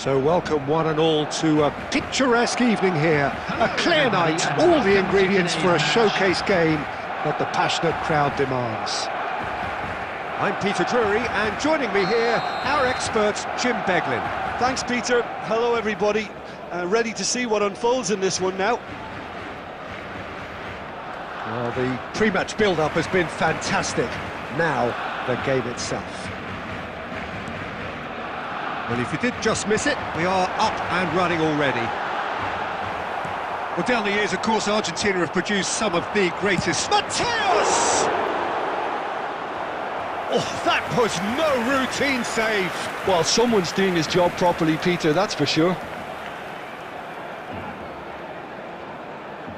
So welcome one and all to a picturesque evening here. A clear night, all the ingredients for a showcase game that the passionate crowd demands. I'm Peter Drury, and joining me here, our expert, Jim Beglin. Thanks, Peter. Hello, everybody. Ready to see what unfolds in this one now. Well, the pre-match build-up has been fantastic. Now, the game itself. Well, if you did just miss it, we are up and running already. Well, down the years, of course, Argentina have produced some of the greatest. Mateus! Oh, that was no routine save. Well, someone's doing his job properly, Peter, that's for sure.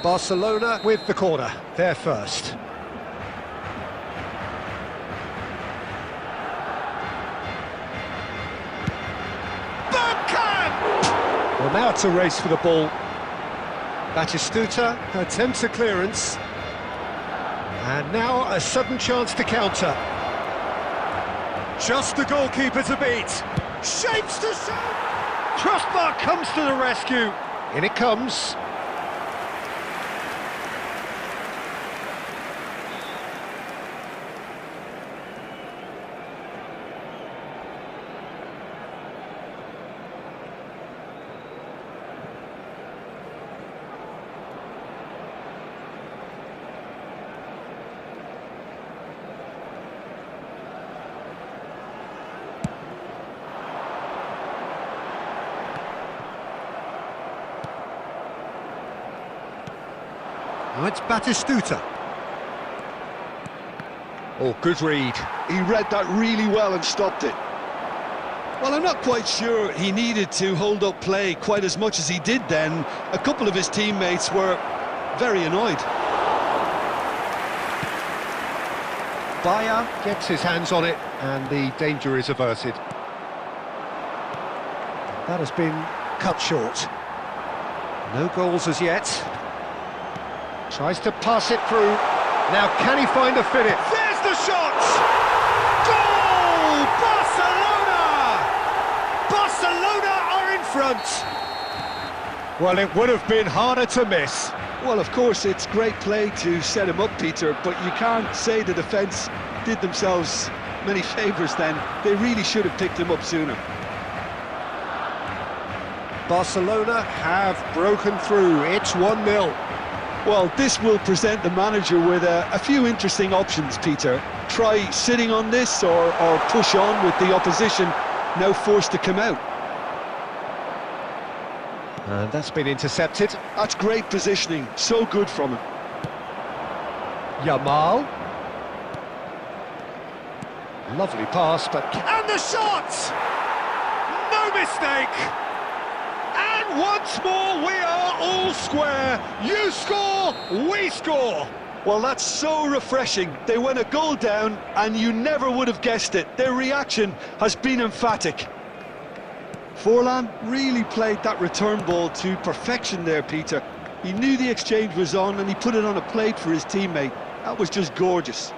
Barcelona with the corner, they're first. Well, now it's a race for the ball. Batistuta attempts a clearance. And now a sudden chance to counter. Just the goalkeeper to beat. Shapes to shoot! Crossbar comes to the rescue. In it comes. Now it's Batistuta. Oh, good read. He read that really well and stopped it. Well, I'm not quite sure he needed to hold up play quite as much as he did then. A couple of his teammates were very annoyed. Bayer gets his hands on it and the danger is averted. That has been cut short. No goals as yet. Tries to pass it through. Now can he find a finish? There's the shot! Goal! Barcelona! Barcelona are in front. Well, it would have been harder to miss. Well, of course, it's great play to set him up, Peter, but you can't say the defence did themselves many favours then. They really should have picked him up sooner. Barcelona have broken through. It's 1-0. Well, this will present the manager with a few interesting options, Peter. Try sitting on this or push on with the opposition now forced to come out. And that's been intercepted. That's great positioning, so good from him. Yamal. Lovely pass, but... And the shot! No mistake! And once more we are all square. You score, we score. Well, that's so refreshing. They went a goal down and you never would have guessed it. Their reaction has been emphatic. Forlan really played that return ball to perfection there, Peter. He knew the exchange was on and he put it on a plate for his teammate. That was just gorgeous.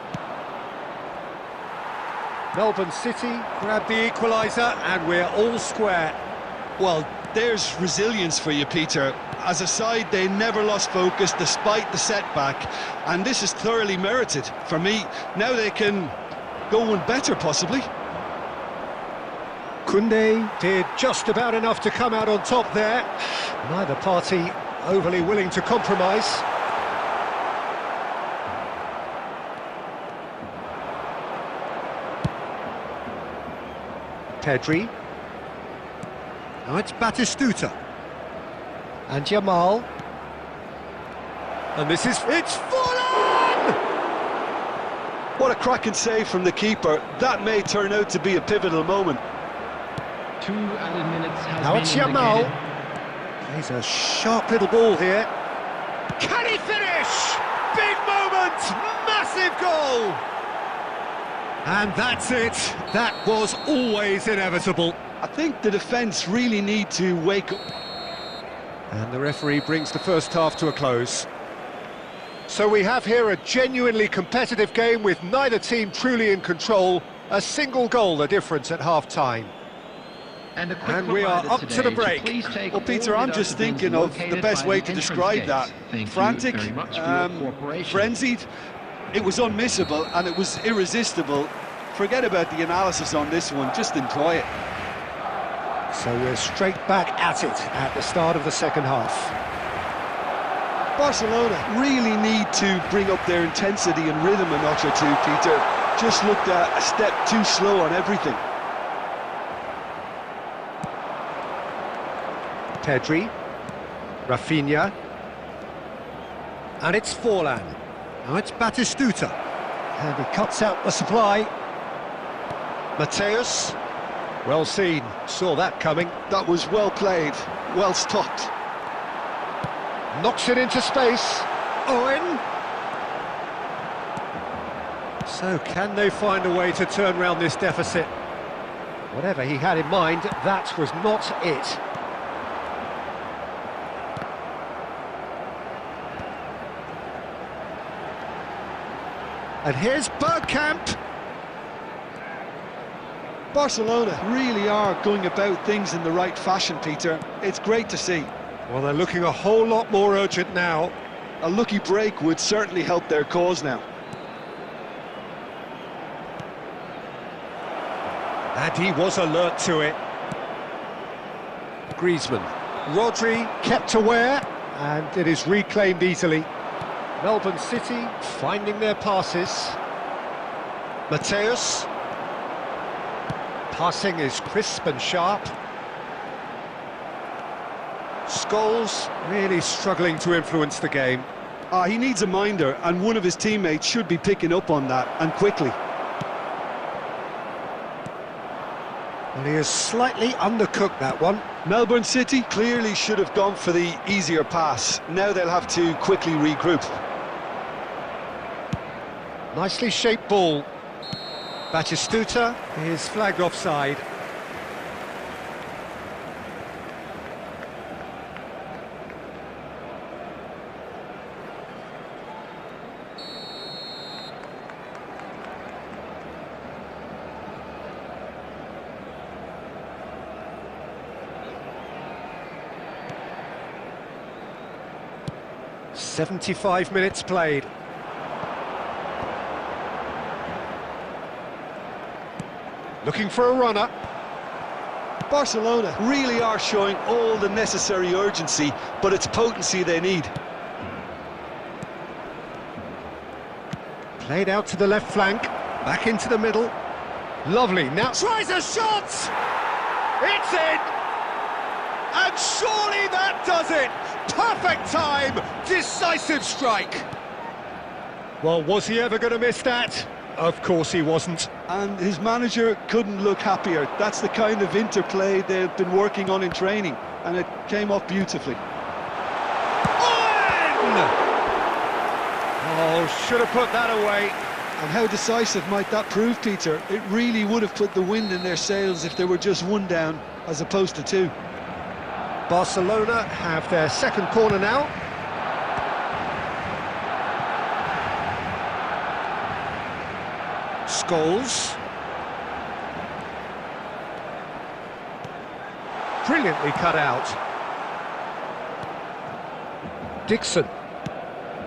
Melbourne City grab the equaliser and we're all square. Well, there's resilience for you, Peter. As a side, they never lost focus despite the setback, and this is thoroughly merited. For me, now they can go one better, possibly. Koundé did just about enough to come out on top there. Neither party overly willing to compromise. Pedri. Now it's Batistuta. And Yamal. And this is... It's Forlan! What a cracking save from the keeper. That may turn out to be a pivotal moment. 2 added minutes has now it's Yamal. He's a sharp little ball here. Can he finish? Big moment! Massive goal! And that's it. That was always inevitable. I think the defence really need to wake up. And the referee brings the first half to a close. So we have here a genuinely competitive game with neither team truly in control. A single goal the difference at half-time. And a quick And we are reminder up to today the break. please take Well, Peter, all I'm just deductibles thinking of the located best by way the to entrance describe gates. that. Thank Frantic, you very much for your cooperation. frenzied. It was unmissable and it was irresistible. Forget about the analysis on this one, just enjoy it. So we're straight back at it at the start of the second half. Barcelona really need to bring up their intensity and rhythm a notch or two, Peter. Just looked a step too slow on everything. Pedri, Rafinha, and it's Forlan. Now it's Batistuta, and he cuts out the supply. Mateus, well seen, saw that coming. That was well played, well stopped. Knocks it into space. Owen. So can they find a way to turn around this deficit? Whatever he had in mind, that was not it. And here's Bergkamp. Barcelona really are going about things in the right fashion, Peter. It's great to see. Well, they're looking a whole lot more urgent now. A lucky break would certainly help their cause now. And he was alert to it. Griezmann. Rodri kept aware, and it is reclaimed easily. Melbourne City finding their passes. Mateus. Passing is crisp and sharp. Scholes really struggling to influence the game. He needs a minder, and one of his teammates should be picking up on that, and quickly. Well, he is slightly undercooked, that one. Melbourne City clearly should have gone for the easier pass. Now they'll have to quickly regroup. Nicely shaped ball. Batistuta is flagged offside. "75 minutes played. Looking for a runner. Barcelona really are showing all the necessary urgency, but it's potency they need. Played out to the left flank, back into the middle. Lovely, now tries a shot! It's in! And surely that does it! Perfect time, decisive strike! Well, was he ever going to miss that? Of course he wasn't. And his manager couldn't look happier. That's the kind of interplay they've been working on in training, and it came off beautifully. Owen! Oh, should have put that away. And how decisive might that prove, Peter? It really would have put the wind in their sails if there were just one down, as opposed to two. Barcelona have their second corner now. Scholes. Brilliantly cut out. Dixon.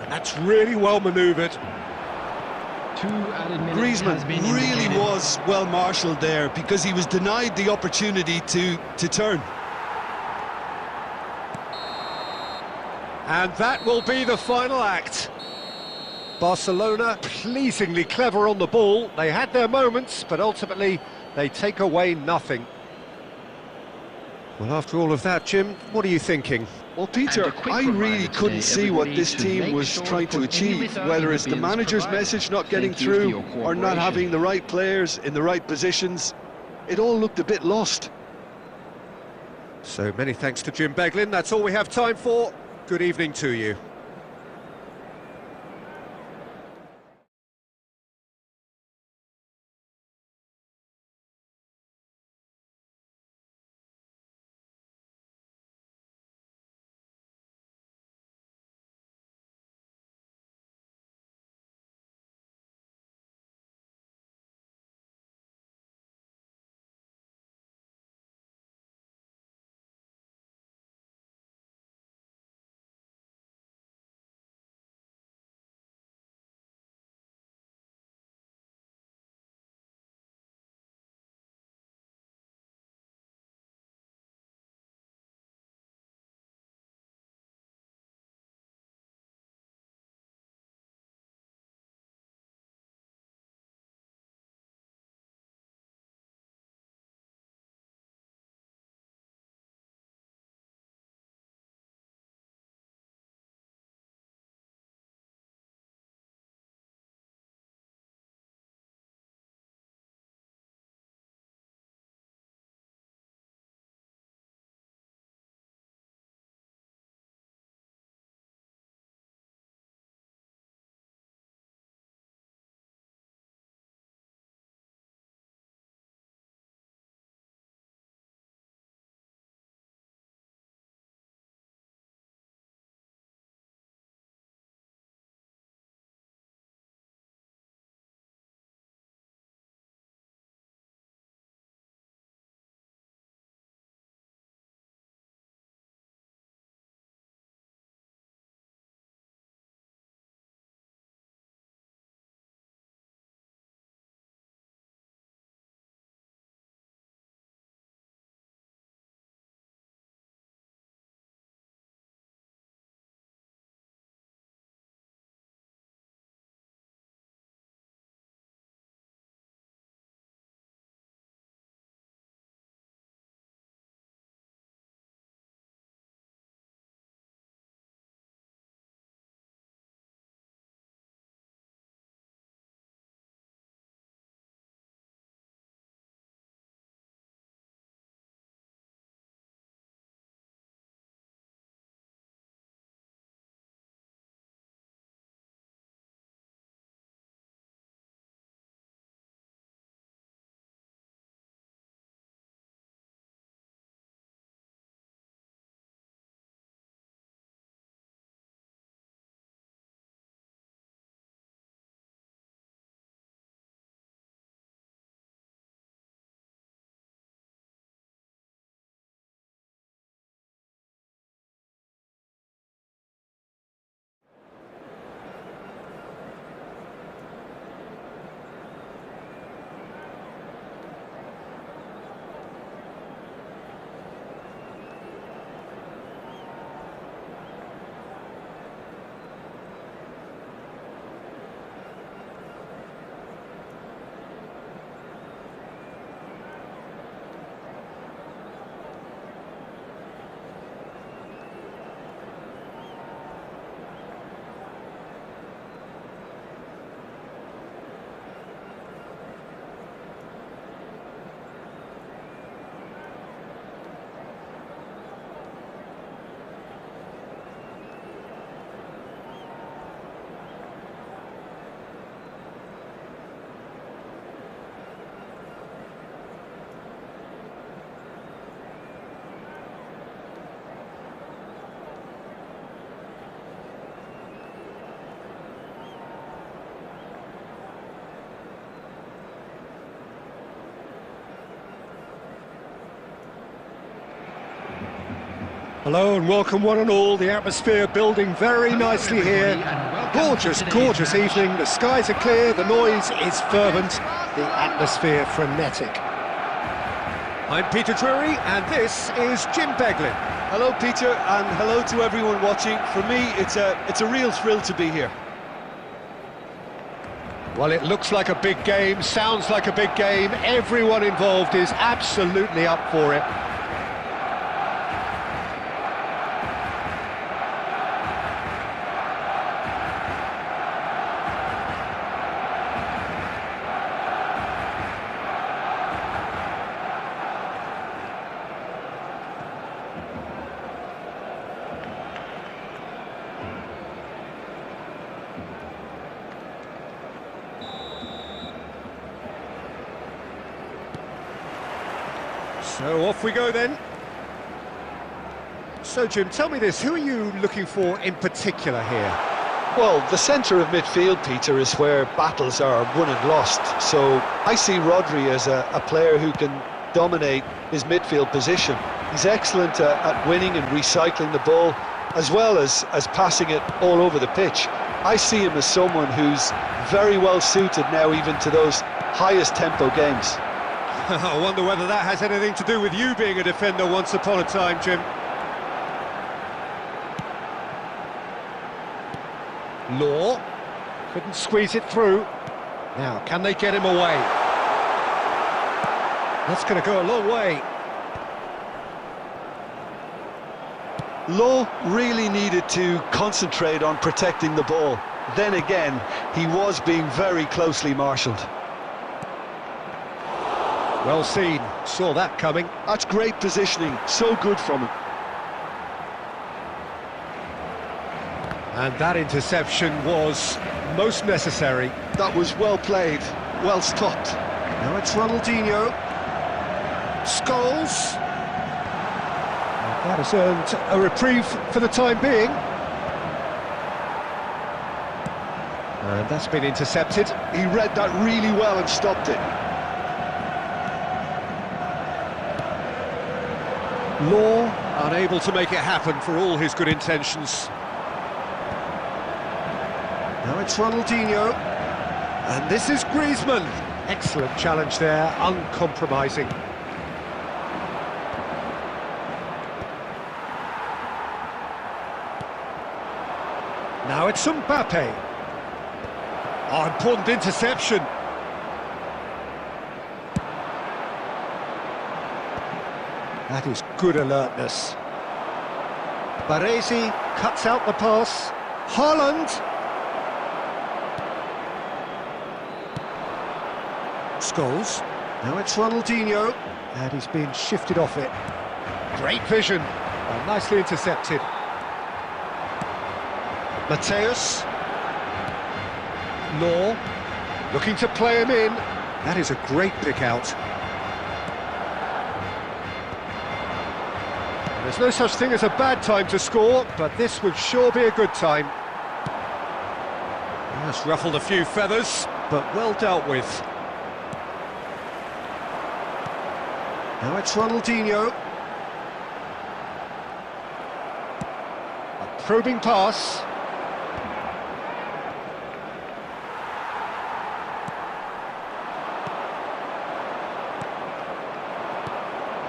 And that's really well manoeuvred. 2 added minutes has been Griezmann really indicated. was well marshalled there, because he was denied the opportunity to turn. And that will be the final act. Barcelona pleasingly clever on the ball. They had their moments, but ultimately they take away nothing. Well, after all of that, Jim, what are you thinking? Well, Peter, I really couldn't see what this team was trying to achieve, whether it's the manager's message not getting through or not having the right players in the right positions. It all looked a bit lost. So many thanks to Jim Beglin. That's all we have time for. Good evening to you. Hello and welcome one and all. The atmosphere building very nicely here. Gorgeous, gorgeous evening. The skies are clear, the noise is fervent, the atmosphere frenetic. I'm Peter Drury and this is Jim Beglin. Hello, Peter, and hello to everyone watching. For me, it's a real thrill to be here. Well, it looks like a big game, sounds like a big game. Everyone involved is absolutely up for it. So off we go then. So Jim, tell me this, who are you looking for in particular here? Well, the centre of midfield, Peter, is where battles are won and lost. So I see Rodri as a player who can dominate his midfield position. He's excellent at winning and recycling the ball, as well as passing it all over the pitch. I see him as someone who's very well suited now even to those highest tempo games. I wonder whether that has anything to do with you being a defender once upon a time, Jim. Law couldn't squeeze it through. Now, can they get him away? That's going to go a long way. Law really needed to concentrate on protecting the ball. Then again, he was being very closely marshalled. Well seen, saw that coming. That's great positioning, so good from him. And that interception was most necessary. That was well played, well stopped. Now it's Ronaldinho. Scholes. That has earned a reprieve for the time being. And that's been intercepted. He read that really well and stopped it. Law unable to make it happen for all his good intentions. Now it's Ronaldinho. And this is Griezmann. Excellent challenge there, uncompromising. Now it's Mbappe. Oh, important interception. That is good alertness. Baresi cuts out the pass. Haaland. Scholes. Now it's Ronaldinho. And he's been shifted off it. Great vision. Oh, nicely intercepted. Mateus. Law. Looking to play him in. That is a great pick out. There's no such thing as a bad time to score, but this would sure be a good time. That's ruffled a few feathers, but well dealt with. Now it's Ronaldinho. A probing pass.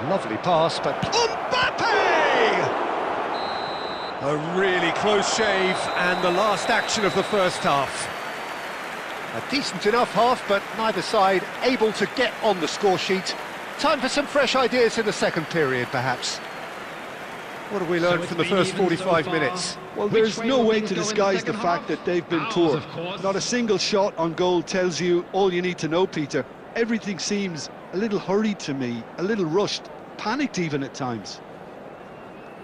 Lovely pass, but Mbappe! A really close shave, and the last action of the first half. A decent enough half, but neither side able to get on the score sheet. Time for some fresh ideas in the second period, perhaps. What have we learned from the first 45 minutes? Well, there's no way to disguise the fact that they've been poor. Not a single shot on goal tells you all you need to know, Peter. Everything seems a little hurried to me, a little rushed, panicked even at times.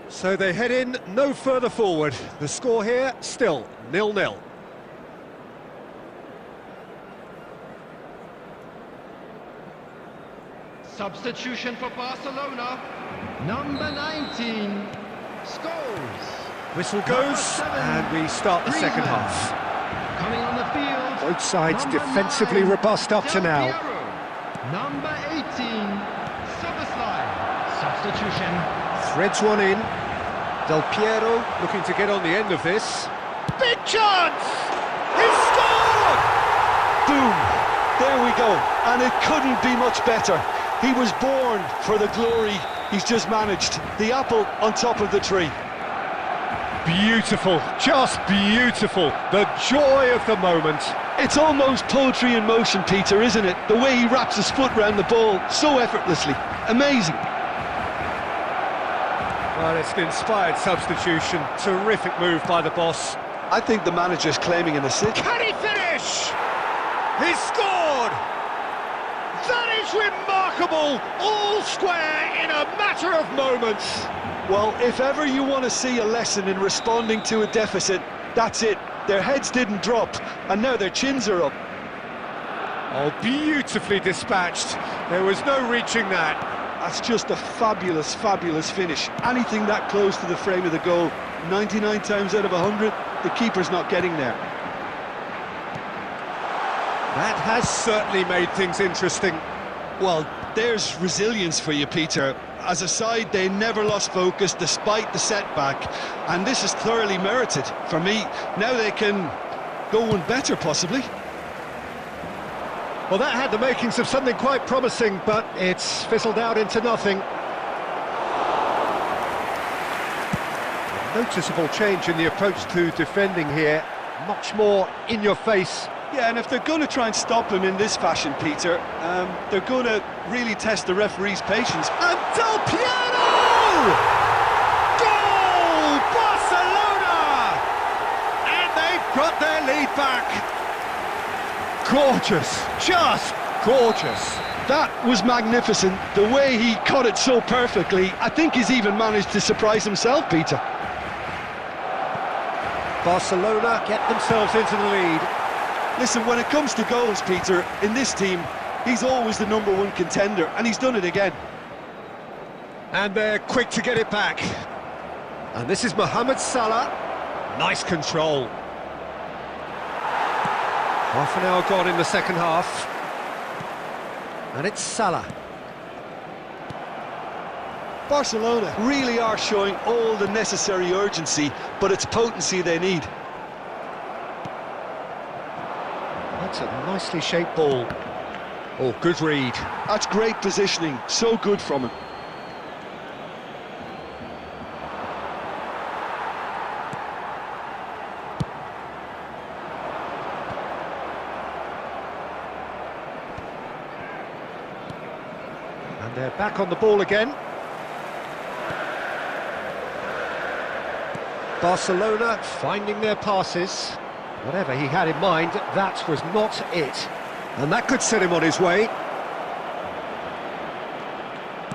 So they head in no further forward. The score here, still 0-0. Substitution for Barcelona. Number 19, Scholes. Whistle goes, and we start the second half. Coming on the field. Both sides number defensively 9, robust up to now. Number 18, Substitution. Threads one in. Del Piero looking to get on the end of this. Big chance! He's scored! Boom! There we go. And it couldn't be much better. He was born for the glory he's just managed. The apple on top of the tree. Beautiful, just beautiful. The joy of the moment. It's almost poetry in motion, Peter, isn't it? The way he wraps his foot round the ball so effortlessly. Amazing. Well, it's an inspired substitution. Terrific move by the boss. I think the manager's claiming an assist. Can he finish? He's scored! That is remarkable! All square in a matter of moments. Well, if ever you want to see a lesson in responding to a deficit, that's it. Their heads didn't drop, and now their chins are up. Oh, beautifully dispatched. There was no reaching that. That's just a fabulous, fabulous finish. Anything that close to the frame of the goal, 99 times out of 100, the keeper's not getting there. That has certainly made things interesting. Well, there's resilience for you, Peter. As a side, they never lost focus despite the setback, and this is thoroughly merited. For me, now they can go one better, possibly. Well, that had the makings of something quite promising, but it's fizzled out into nothing. Noticeable change in the approach to defending here. Much more in your face. Yeah, and if they're going to try and stop him in this fashion, Peter, they're going to really test the referee's patience. And Del Piero! Goal! Barcelona! And they've got their lead back. Gorgeous, just gorgeous. That was magnificent. The way he cut it so perfectly, I think he's even managed to surprise himself, Peter. Barcelona get themselves into the lead. Listen, when it comes to goals, Peter, in this team, he's always the #1 contender, and he's done it again. And they're quick to get it back. And this is Mohamed Salah. Nice control. Half an hour gone in the second half. And it's Salah. Barcelona really are showing all the necessary urgency, but it's potency they need. That's a nicely shaped ball. Oh, good read. That's great positioning, so good from him. And they're back on the ball again. Barcelona finding their passes. Whatever he had in mind, that was not it. And that could set him on his way.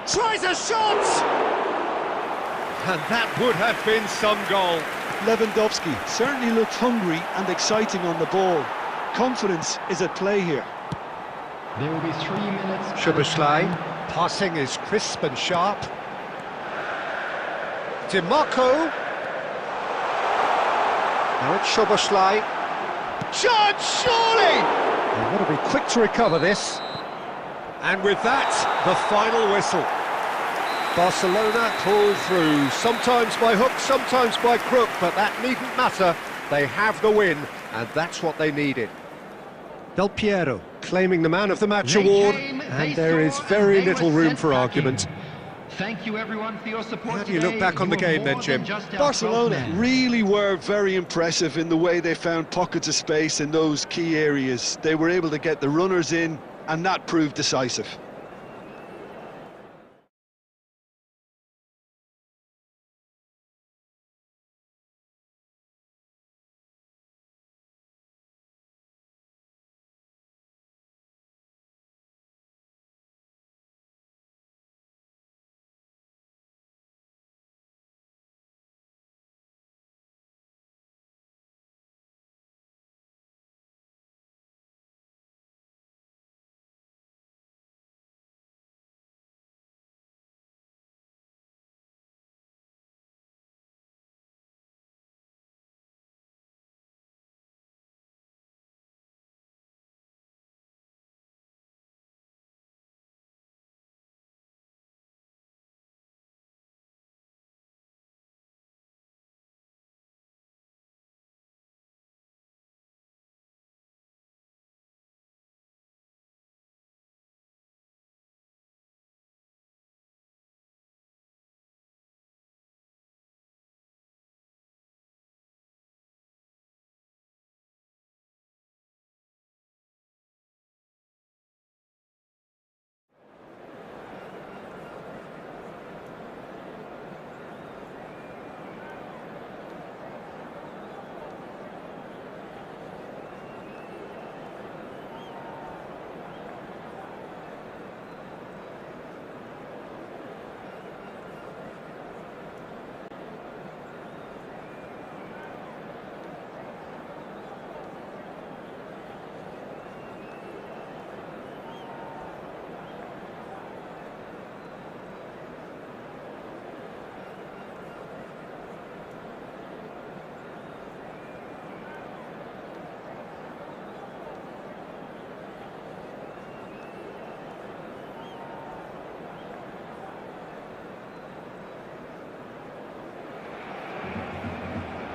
Tries a shot! And that would have been some goal. Lewandowski certainly looked hungry and exciting on the ball. Confidence is at play here. There will be 3 minutes. Szoboszlai, passing is crisp and sharp. DiMarco. Now it's Szoboszlai. Chance, surely! They've got to be quick to recover this. And with that, the final whistle. Barcelona pull through, sometimes by hook, sometimes by crook, but that needn't matter. They have the win, and that's what they needed. Del Piero claiming the Man of the Match award, and there is very little room for argument. Thank you everyone for your support. How do you look back on the game then, Jim? Barcelona really were very impressive in the way they found pockets of space in those key areas. They were able to get the runners in, and that proved decisive.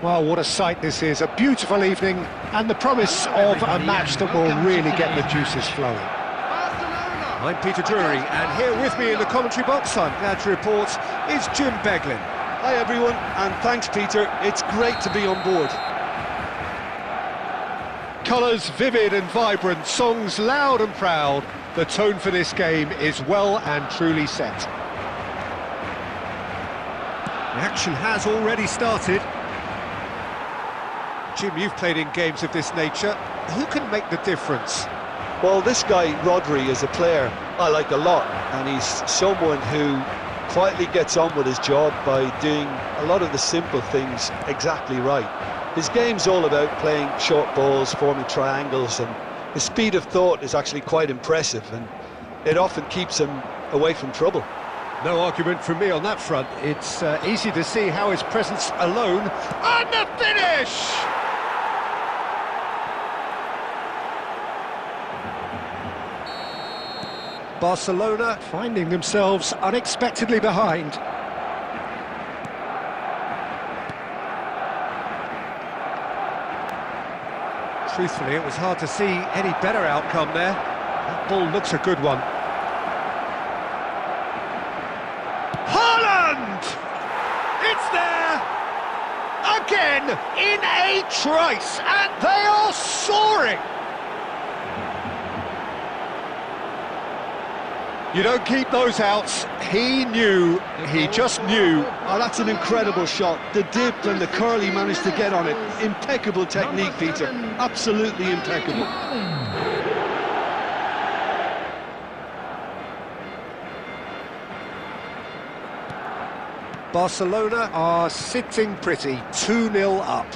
Well, what a sight this is. A beautiful evening and the promise of a match that will really get the juices flowing. I'm Peter Drury, and here with me in the commentary box, I'm glad to report, is Jim Beglin. Hi everyone, and thanks Peter, it's great to be on board. Colours vivid and vibrant, songs loud and proud. The tone for this game is well and truly set. The action has already started. Jim, you've played in games of this nature. Who can make the difference? Well, this guy, Rodri, is a player I like a lot, and he's someone who quietly gets on with his job by doing a lot of the simple things exactly right. His game's all about playing short balls, forming triangles, and his speed of thought is actually quite impressive, and it often keeps him away from trouble. No argument from me on that front. It's easy to see how his presence alone... And the finish! Barcelona finding themselves unexpectedly behind. Truthfully, it was hard to see any better outcome there. That ball looks a good one. Haaland! It's there! Again, in a trice, and they are soaring! You don't keep those outs. He knew, he just knew. Oh, that's an incredible shot. The dip and the curl he managed to get on it. Impeccable technique, Peter. Absolutely impeccable. Barcelona are sitting pretty, 2-0 up.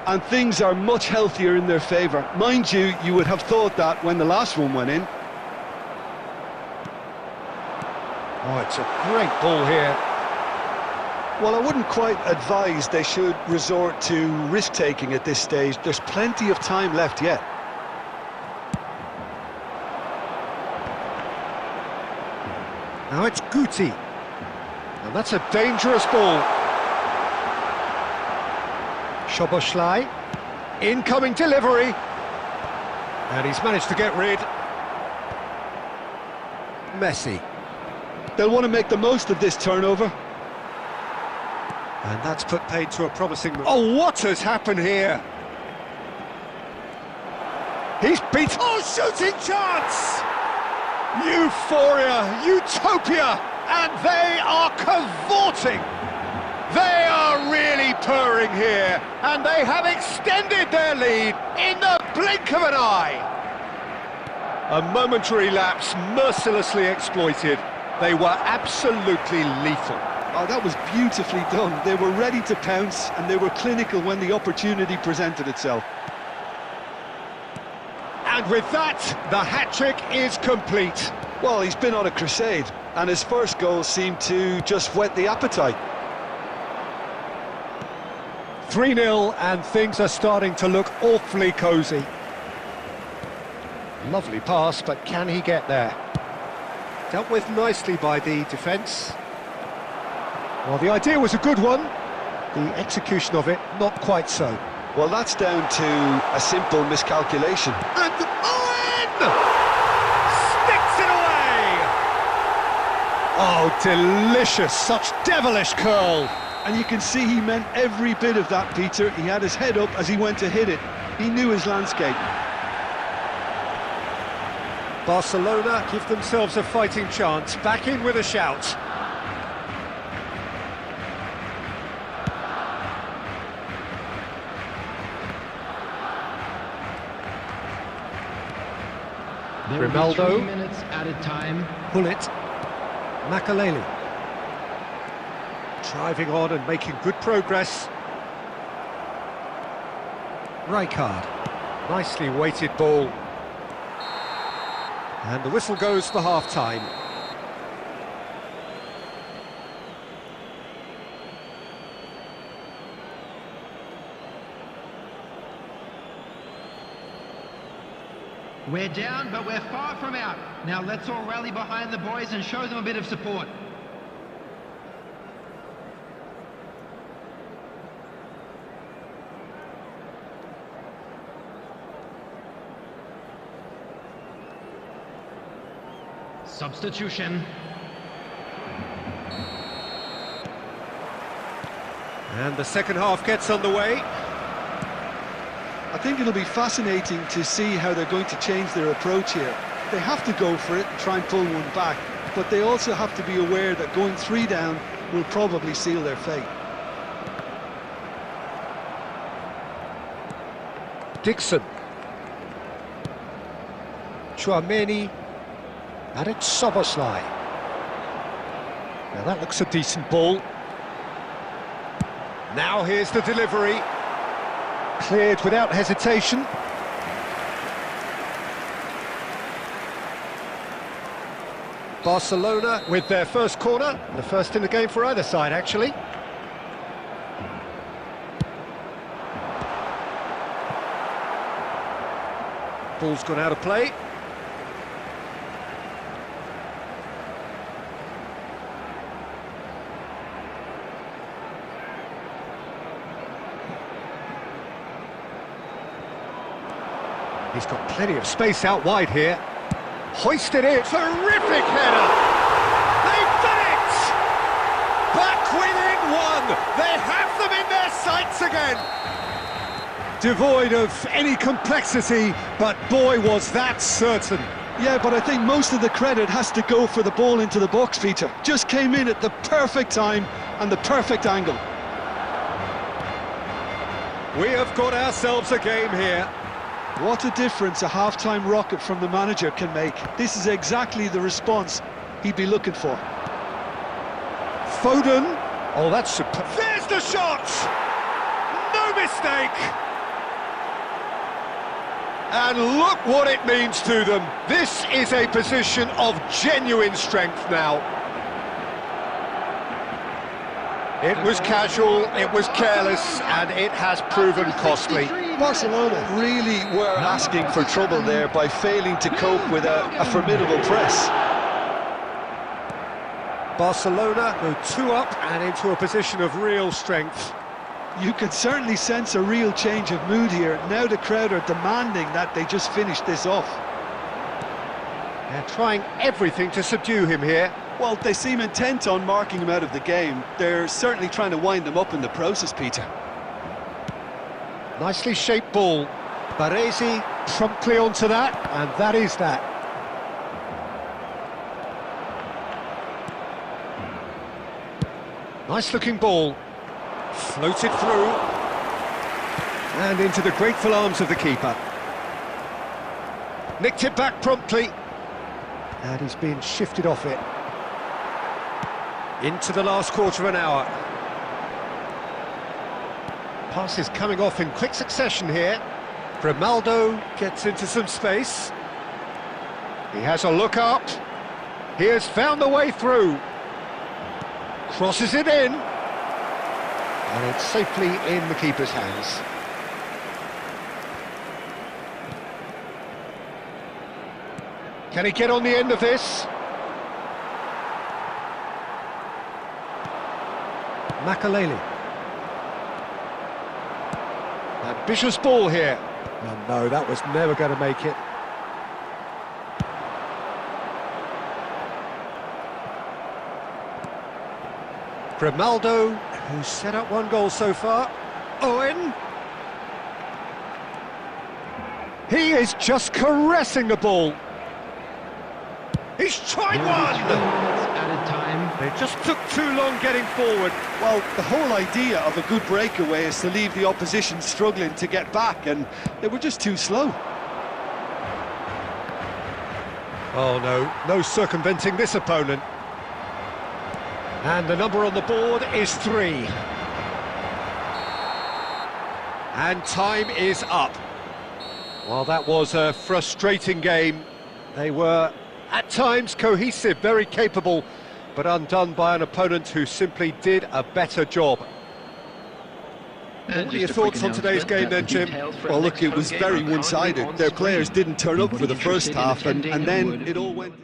And things are much healthier in their favour. Mind you, you would have thought that when the last one went in. Oh, it's a great ball here. Well, I wouldn't quite advise they should resort to risk-taking at this stage. There's plenty of time left yet. Now it's Guti. And that's a dangerous ball. Szoboszlai. Incoming delivery. And he's managed to get rid. Messi. They'll want to make the most of this turnover. And that's put paid to a promising... Oh, what has happened here? He's beat... Oh, shooting chance! Euphoria, utopia, and they are cavorting. They are really purring here, and they have extended their lead in the blink of an eye. A momentary lapse mercilessly exploited. They were absolutely lethal. Oh, that was beautifully done. They were ready to pounce, and they were clinical when the opportunity presented itself. And with that, the hat-trick is complete. Well, he's been on a crusade, and his first goal seemed to just whet the appetite. 3-0, and things are starting to look awfully cosy. Lovely pass, but can he get there? Dealt with nicely by the defence. Well, the idea was a good one. The execution of it, not quite so. Well, that's down to a simple miscalculation. And Owen! Sticks it away! Oh, delicious, such devilish curl. And you can see he meant every bit of that, Peter. He had his head up as he went to hit it. He knew his landscape. Barcelona give themselves a fighting chance, back in with a shout. Ronaldo. 3 minutes added time. Bullet. Makaleli. Driving on and making good progress. Rijkaard. Nicely weighted ball. And the whistle goes for half-time. We're down, but we're far from out. Now let's all rally behind the boys and show them a bit of support. Substitution. And the second half gets underway. I think it'll be fascinating to see how they're going to change their approach here. They have to go for it and try and pull one back, but they also have to be aware that going 3 down will probably seal their fate. Dixon. Chouameni. And it's Soboslai. Now that looks a decent ball. Now here's the delivery. Cleared without hesitation. Barcelona with their first corner. The first in the game for either side, actually. Ball's gone out of play. He's got plenty of space out wide here. Hoisted in. Terrific header! They've done it! Back within one! They have them in their sights again! Devoid of any complexity, but boy was that certain. Yeah, but I think most of the credit has to go for the ball into the box, Peter. Just came in at the perfect time and the perfect angle. We have got ourselves a game here. What a difference a half-time rocket from the manager can make. This is exactly the response he'd be looking for. Foden. Oh, that's superb. There's the shot! No mistake! And look what it means to them. This is a position of genuine strength now. It was casual, it was careless, and it has proven costly. Barcelona really were asking for trouble there by failing to cope with a formidable press. Barcelona go 2 up and into a position of real strength. You can certainly sense a real change of mood here. Now the crowd are demanding that they just finish this off. They're trying everything to subdue him here. Well, they seem intent on marking him out of the game. They're certainly trying to wind him up in the process, Peter. Nicely shaped ball. Baresi promptly onto that, and that is that. Nice looking ball. Floated through. And into the grateful arms of the keeper. Nicked it back promptly. And he's being shifted off it. Into the last quarter of an hour. Passes coming off in quick succession here. Grimaldo gets into some space. He has a look up. He has found the way through. Crosses it in. And it's safely in the keeper's hands. Can he get on the end of this? Makaleli. Ambitious ball here. Oh, no, that was never going to make it. Grimaldo, who's set up 1 goal so far. Owen. He is just caressing the ball. He's tried one! Added time. They just took too long getting forward. Well, the whole idea of a good breakaway is to leave the opposition struggling to get back, and they were just too slow. Oh no, no circumventing this opponent. And the number on the board is 3. And time is up. Well, that was a frustrating game. They were, at times, cohesive, very capable, but undone by an opponent who simply did a better job. What are your thoughts on today's game then, Jim? Well, look, it was very one-sided. Their players didn't turn up for the first half, and then it all went...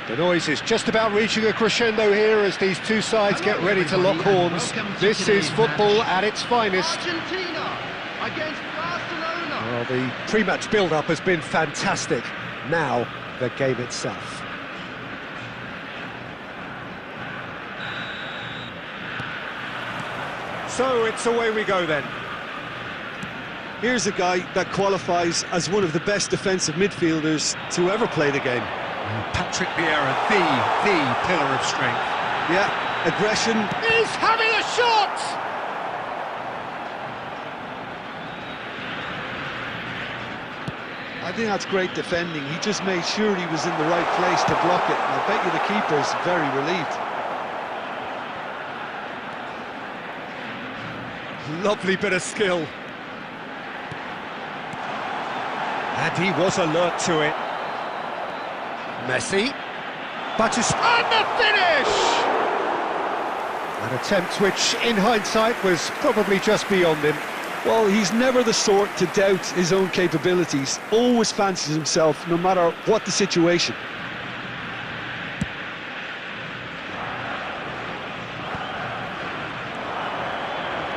The noise is just about reaching a crescendo here as these two sides get ready to lock horns. This is football at its finest. Argentina against Barcelona. Well, the pre-match build-up has been fantastic. Now, the game itself. So, it's away we go then. Here's a guy that qualifies as one of the best defensive midfielders to ever play the game. Patrick Vieira, the pillar of strength. Yeah, aggression. He's having a shot! I think that's great defending. He just made sure he was in the right place to block it. And I bet you the keeper's very relieved. Lovely bit of skill. And he was alert to it. Messi. And the finish! An attempt which, in hindsight, was probably just beyond him. Well, he's never the sort to doubt his own capabilities. Always fancies himself, no matter what the situation.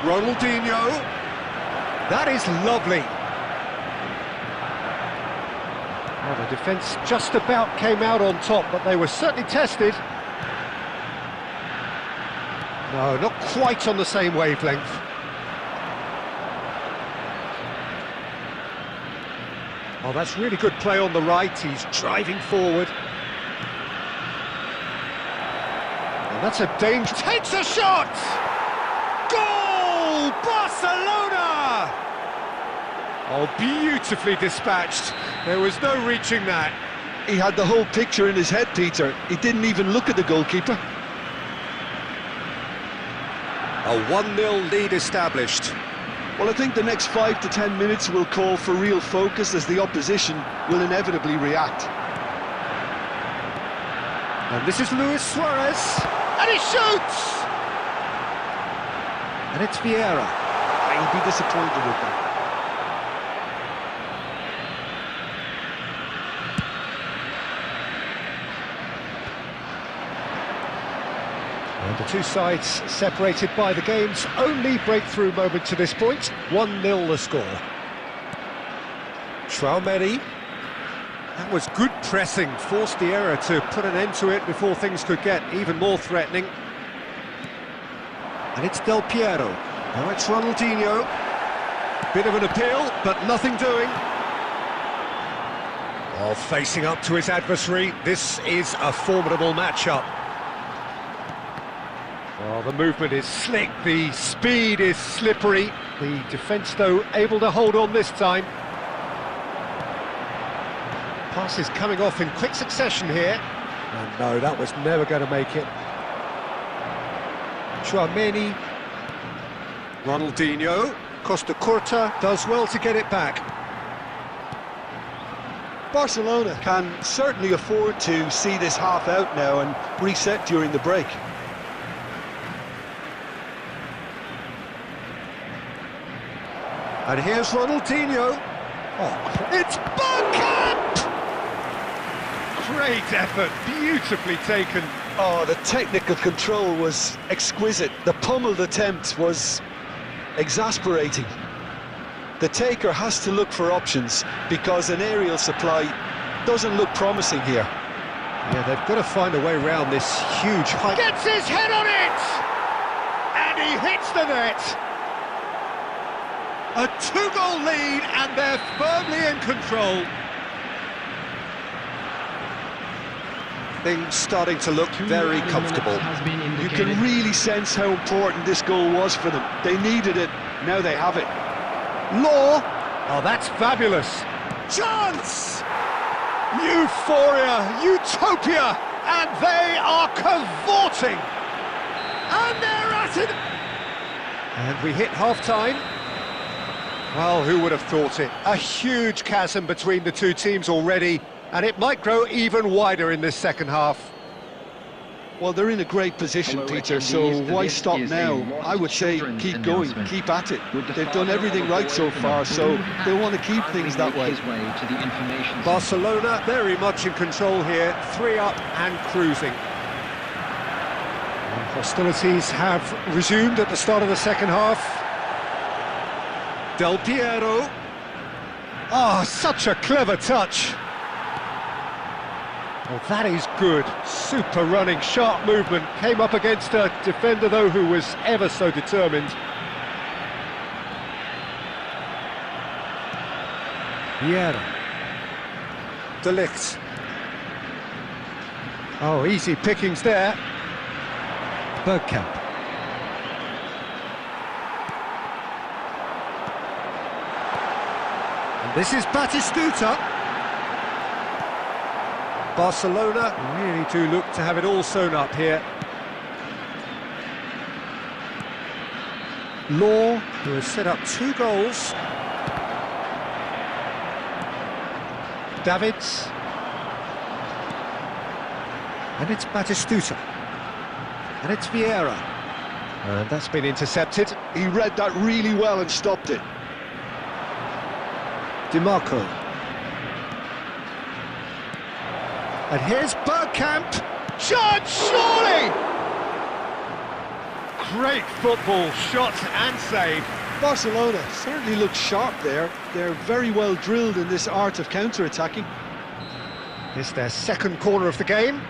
Ronaldinho. That is lovely. Well, the defence just about came out on top, but they were certainly tested. No, not quite on the same wavelength. Oh, that's really good play on the right. He's driving forward. And that's a danger. Takes a shot! Goal! Barcelona! Oh, beautifully dispatched. There was no reaching that. He had the whole picture in his head, Peter. He didn't even look at the goalkeeper. A 1-0 lead established. Well, I think the next 5 to 10 minutes will call for real focus as the opposition will inevitably react. And this is Luis Suarez. And he shoots! And it's Vieira. He'll be disappointed with that. And the two sides separated by the game's only breakthrough moment to this point. 1-0 the score. Traoré. That was good pressing, forced the error to put an end to it before things could get even more threatening. And it's Del Piero. Now it's Ronaldinho. Bit of an appeal, but nothing doing. Oh, facing up to his adversary, this is a formidable matchup. Well, the movement is slick, the speed is slippery. The defence, though, able to hold on this time. Passes coming off in quick succession here. And no, that was never going to make it. Traoré. Ronaldinho. Costa Curta does well to get it back. Barcelona can certainly afford to see this half out now and reset during the break. And here's Ronaldinho. Oh, it's Bergkamp! Great effort, beautifully taken. Oh, the technical control was exquisite. The pummeled attempt was exasperating. The taker has to look for options because an aerial supply doesn't look promising here. Yeah, they've got to find a way around this huge height. Gets his head on it! And he hits the net! A 2-goal lead, and they're firmly in control. Things starting to look very comfortable. You can really sense how important this goal was for them. They needed it, now they have it. Law! Oh, that's fabulous. Chance! Euphoria, utopia, and they are cavorting. And they're at it. And we hit half-time. Well, who would have thought it? A huge chasm between the two teams already, and it might grow even wider in this second half. Well, they're in a great position, Peter, so why stop now? I would say keep going, keep at it. They've done everything right so far, so they want to keep things that way. Barcelona very much in control here, 3 up and cruising. And hostilities have resumed at the start of the second half. Del Piero. Oh, such a clever touch. Well, that is good. Super running, sharp movement. Came up against a defender, though, who was ever so determined. Vieira. De Ligt. Oh, easy pickings there. Bergkamp. And this is Batistuta. Barcelona really do look to have it all sewn up here. Law, who has set up 2 goals. Davids. And it's Batistuta. And it's Vieira. And that's been intercepted. He read that really well and stopped it. DiMarco. And here's Bergkamp. Shot, surely! Great football, shot and save. Barcelona certainly look sharp there. They're very well drilled in this art of counter-attacking. It's their second corner of the game.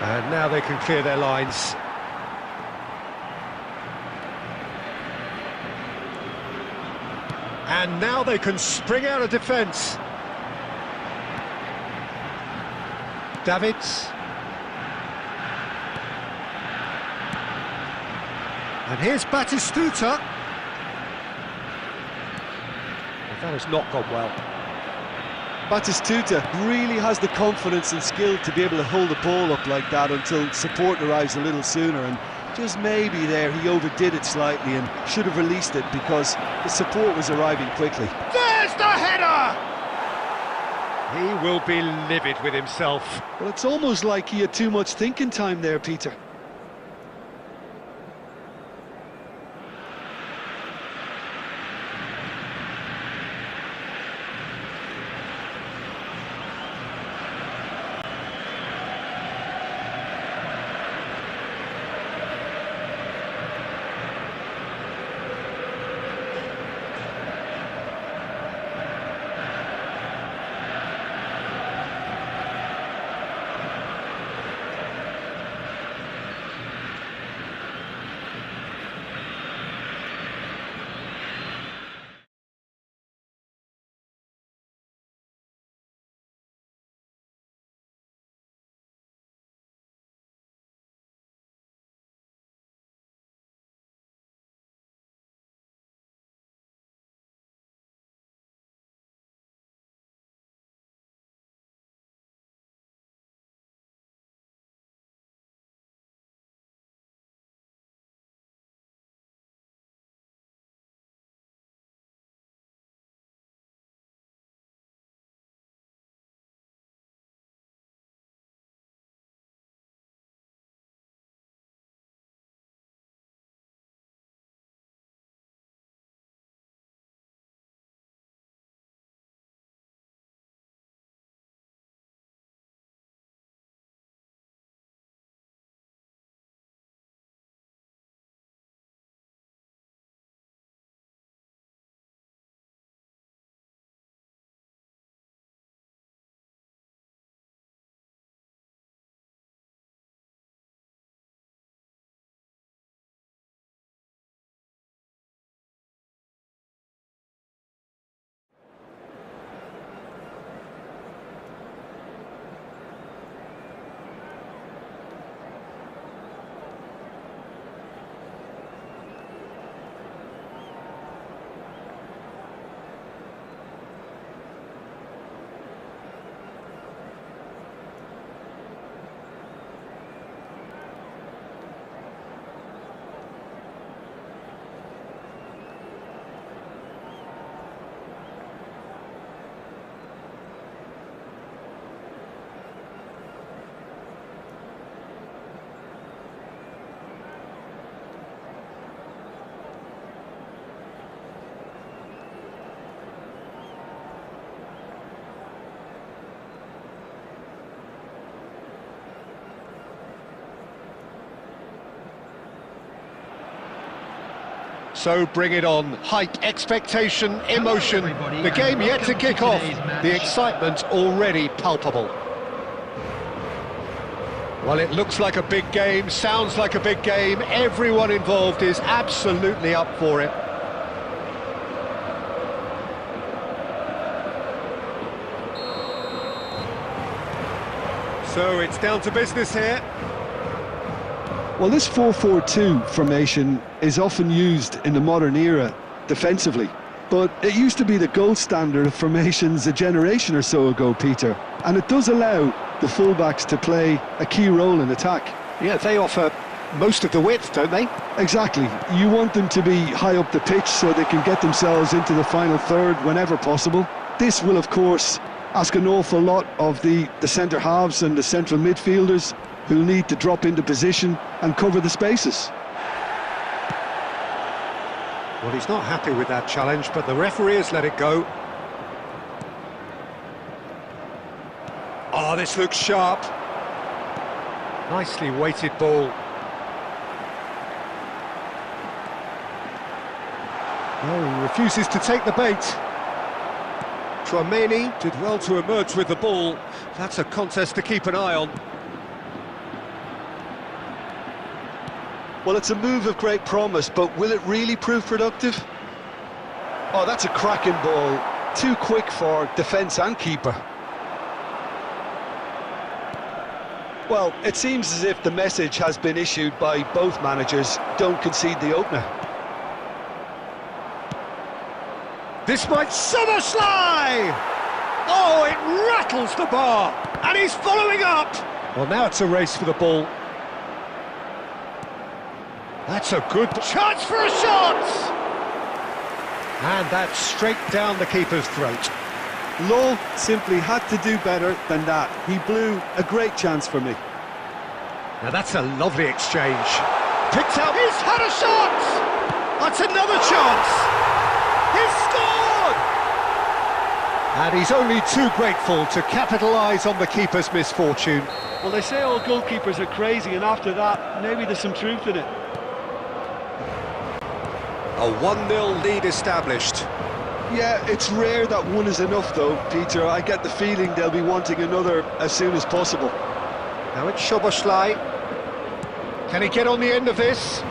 And now they can clear their lines. And now they can spring out of defence. Davids. And here's Batistuta. Well, that has not gone well. Batistuta really has the confidence and skill to be able to hold the ball up like that until support arrives a little sooner, and just maybe there he overdid it slightly and should have released it because the support was arriving quickly. There's the header! He will be livid with himself. Well, it's almost like he had too much thinking time there, Peter. So bring it on. Hype, expectation, emotion. everybody, The game and yet to welcome to kick off. today's match. The excitement already palpable. Well, it looks like a big game, sounds like a big game. Everyone involved is absolutely up for it. So it's down to business here. Well, this 4-4-2 formation is often used in the modern era defensively, but it used to be the gold standard of formations a generation or so ago, Peter, and it does allow the fullbacks to play a key role in attack. Yeah, they offer most of the width, don't they? Exactly. You want them to be high up the pitch so they can get themselves into the final third whenever possible. This will, of course, ask an awful lot of the centre halves and the central midfielders, who'll need to drop into position and cover the spaces. Well, he's not happy with that challenge, but the referee has let it go. Oh, this looks sharp. Nicely weighted ball. Oh, he refuses to take the bait. Chouameni did well to emerge with the ball. That's a contest to keep an eye on. Well, it's a move of great promise, but will it really prove productive? Oh, that's a cracking ball. Too quick for defence and keeper. Well, it seems as if the message has been issued by both managers: don't concede the opener. This might Somersley! Oh, it rattles the bar, and he's following up! Well, now it's a race for the ball. That's a good chance for a shot! And that's straight down the keeper's throat. Law simply had to do better than that. He blew a great chance for me. Now that's a lovely exchange. Picked up, he's had a shot! That's another chance! He's scored! And he's only too grateful to capitalise on the keeper's misfortune. Well, they say all goalkeepers are crazy, and after that, maybe there's some truth in it. A 1-0 lead established. Yeah, it's rare that one is enough, though, Peter. I get the feeling they'll be wanting another as soon as possible. Now it's Somersley. Can he get on the end of this?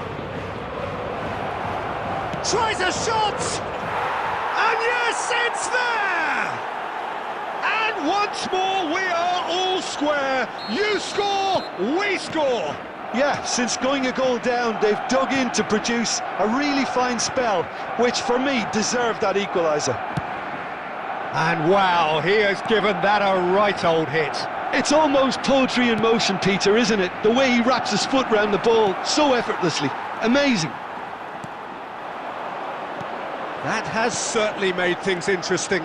Tries a shot! And yes, it's there! And once more we are all square. You score, we score. Yeah, since going a goal down, they've dug in to produce a really fine spell, which for me deserved that equaliser. And wow, he has given that a right old hit. It's almost poetry in motion, Peter, isn't it? The way he wraps his foot round the ball so effortlessly. Amazing. That has certainly made things interesting.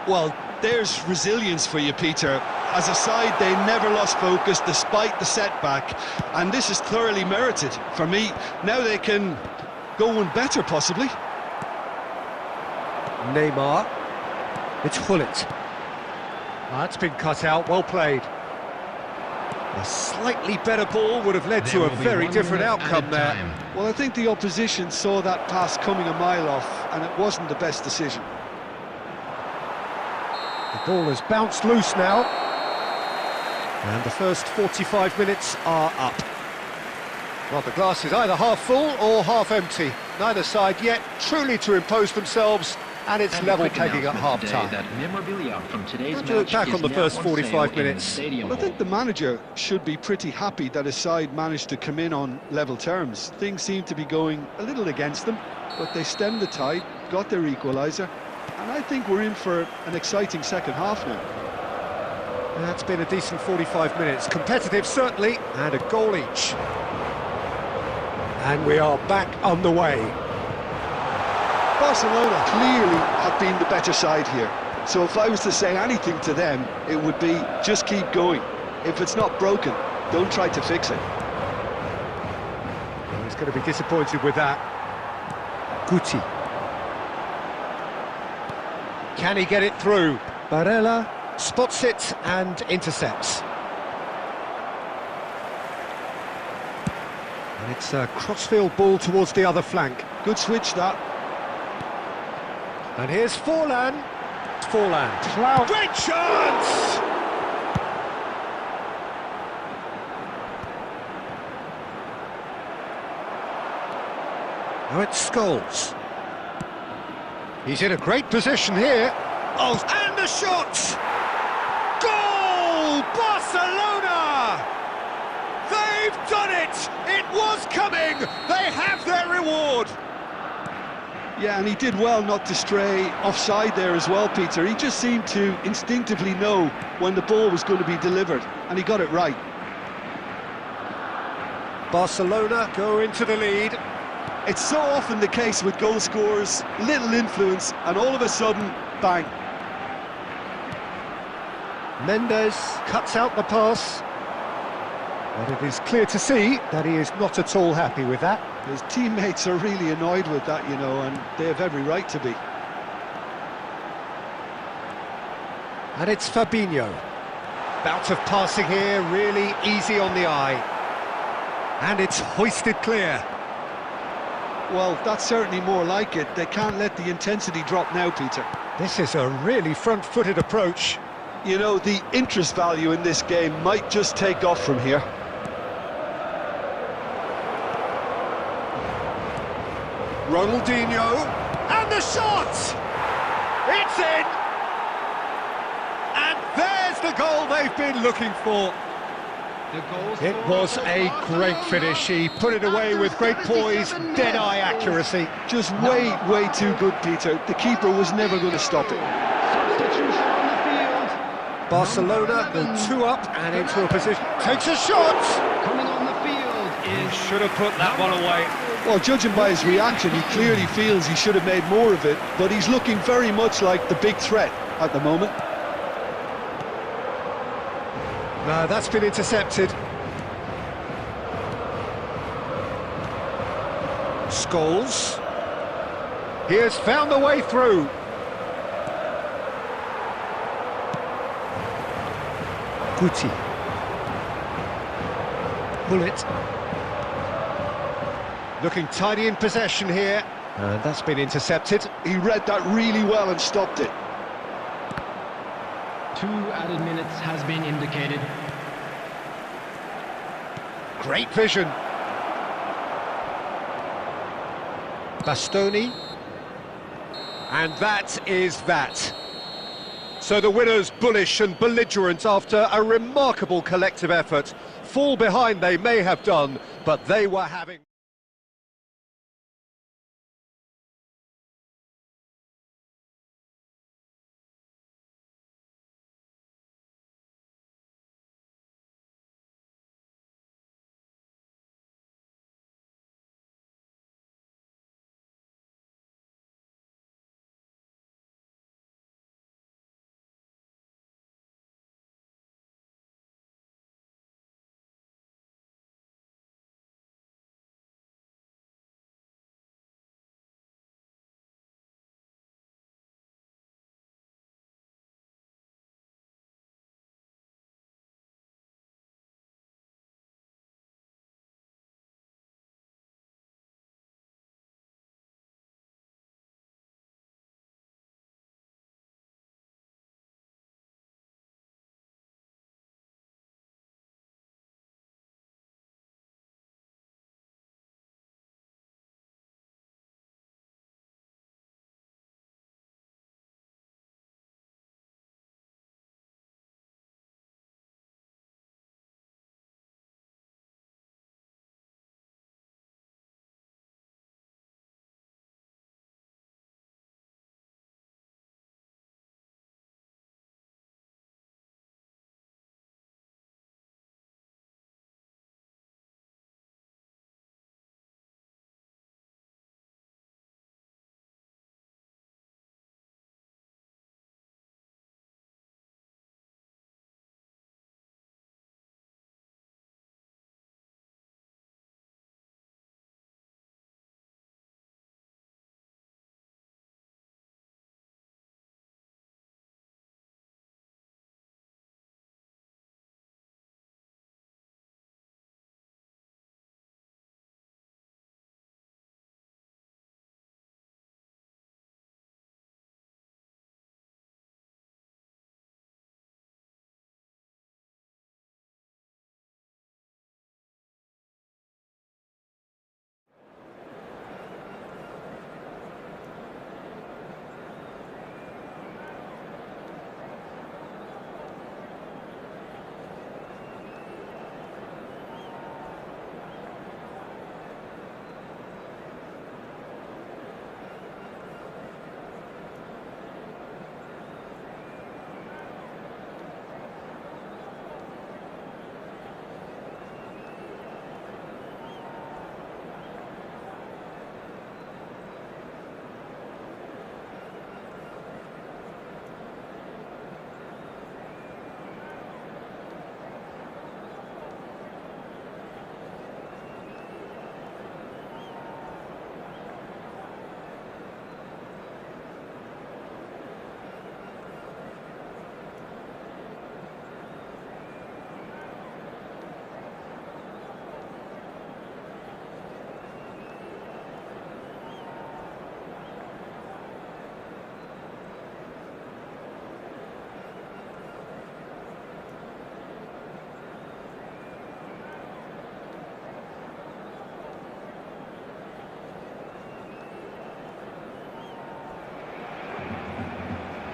Well, there's resilience for you, Peter. As a side, they never lost focus despite the setback, and this is thoroughly merited. For me, now they can go one better, possibly. Neymar. It's Hullet. That's been cut out, well played. A slightly better ball would have led to a very different outcome there. Well, I think the opposition saw that pass coming a mile off, and it wasn't the best decision. The ball has bounced loose now. And the first 45 minutes are up. Well, the glass is either half full or half empty. Neither side yet truly to impose themselves, and it's level pegging at half-time. How do you look back on the first 45 minutes? Well, I think the manager should be pretty happy that his side managed to come in on level terms. Things seem to be going a little against them, but they stemmed the tide, got their equaliser, and I think we're in for an exciting second half now. That's been a decent 45 minutes. Competitive, certainly, and a goal each. And we are back underway. Barcelona clearly have been the better side here. So if I was to say anything to them, it would be just keep going. If it's not broken, don't try to fix it. Well, he's going to be disappointed with that. Guti. Can he get it through? Barella spots it and intercepts. And it's a crossfield ball towards the other flank. Good switch, that. And here's Forlan. Forlan. Plough. Great chance! Now it's Scholes. He's in a great position here. Oh, and the shot! Goal! Barcelona! They've done it! It was coming! They have their reward! Yeah, and he did well not to stray offside there as well, Peter. He just seemed to instinctively know when the ball was going to be delivered, and he got it right. Barcelona go into the lead. It's so often the case with goal scorers, little influence, and all of a sudden, bang. Mendes cuts out the pass. But it is clear to see that he is not at all happy with that. His teammates are really annoyed with that, you know, and they have every right to be. And it's Fabinho. Bout of passing here, really easy on the eye. And it's hoisted clear. Well, that's certainly more like it. They can't let the intensity drop now, Peter. This is a really front-footed approach. You know, the interest value in this game might just take off from here. Ronaldinho, and the shot! It's in! And there's the goal they've been looking for. It was a great finish. He put it away with great poise, dead-eye accuracy. Just way too good, Peter. The keeper was never going to stop it. Barcelona go 2 up and into a position. Takes a shot! Coming on the field is... Should have put that one away. Well, judging by his reaction, he clearly feels he should have made more of it, but he's looking very much like the big threat at the moment. No, that's been intercepted. Scholes. He has found the way through. Guti. Bullet. Looking tidy in possession here. And that's been intercepted. He read that really well and stopped it. 2 added minutes has been indicated. Great vision. Bastoni. And that is that. So the winners bullish and belligerent after a remarkable collective effort. Fall behind they may have done, but they were having...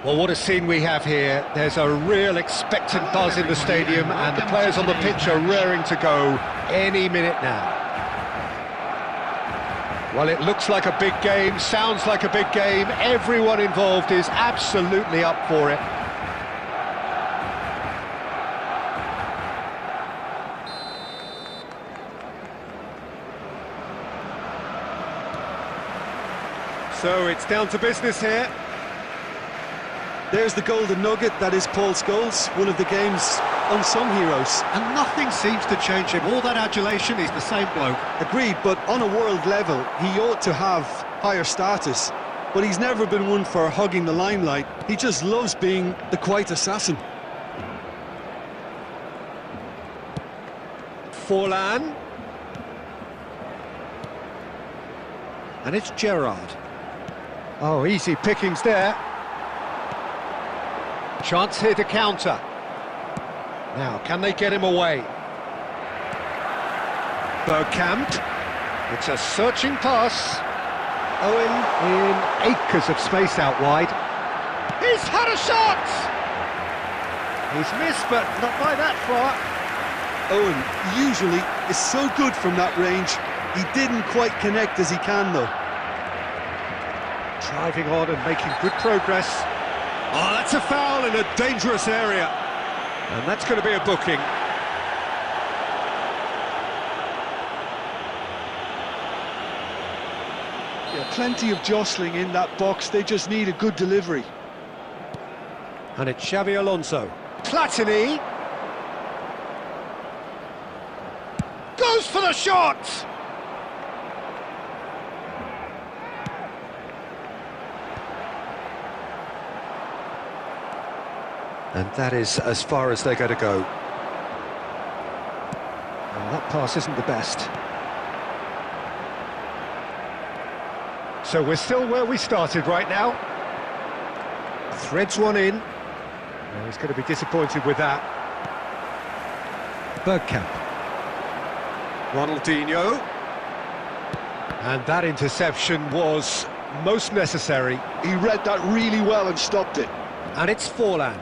Well, what a scene we have here. There's a real expectant buzz in the stadium, and the players on the pitch are raring to go any minute now. Well, it looks like a big game, sounds like a big game. Everyone involved is absolutely up for it. So it's down to business here. There's the golden nugget, that is Paul Scholes, one of the game's unsung heroes. And nothing seems to change him. All that adulation, he's the same bloke. Agreed, but on a world level, he ought to have higher status. But he's never been one for hugging the limelight. He just loves being the quiet assassin. Forlan. And it's Gerrard. Oh, easy pickings there. Chance here to counter. Now, can they get him away? Bergkamp. It's a searching pass. Owen in acres of space out wide. He's had a shot! He's missed, but not by that far. Owen usually is so good from that range. He didn't quite connect as he can, though. Driving on and making good progress. Oh, that's a foul in a dangerous area. And that's going to be a booking. Yeah, plenty of jostling in that box. They just need a good delivery. And it's Xavi Alonso. Platini. Goes for the shot! And that is as far as they're going to go. Well, that pass isn't the best. So we're still where we started right now. Threads one in. Well, he's going to be disappointed with that. Bergkamp. Ronaldinho. And that interception was most necessary. He read that really well and stopped it. And it's Forlan.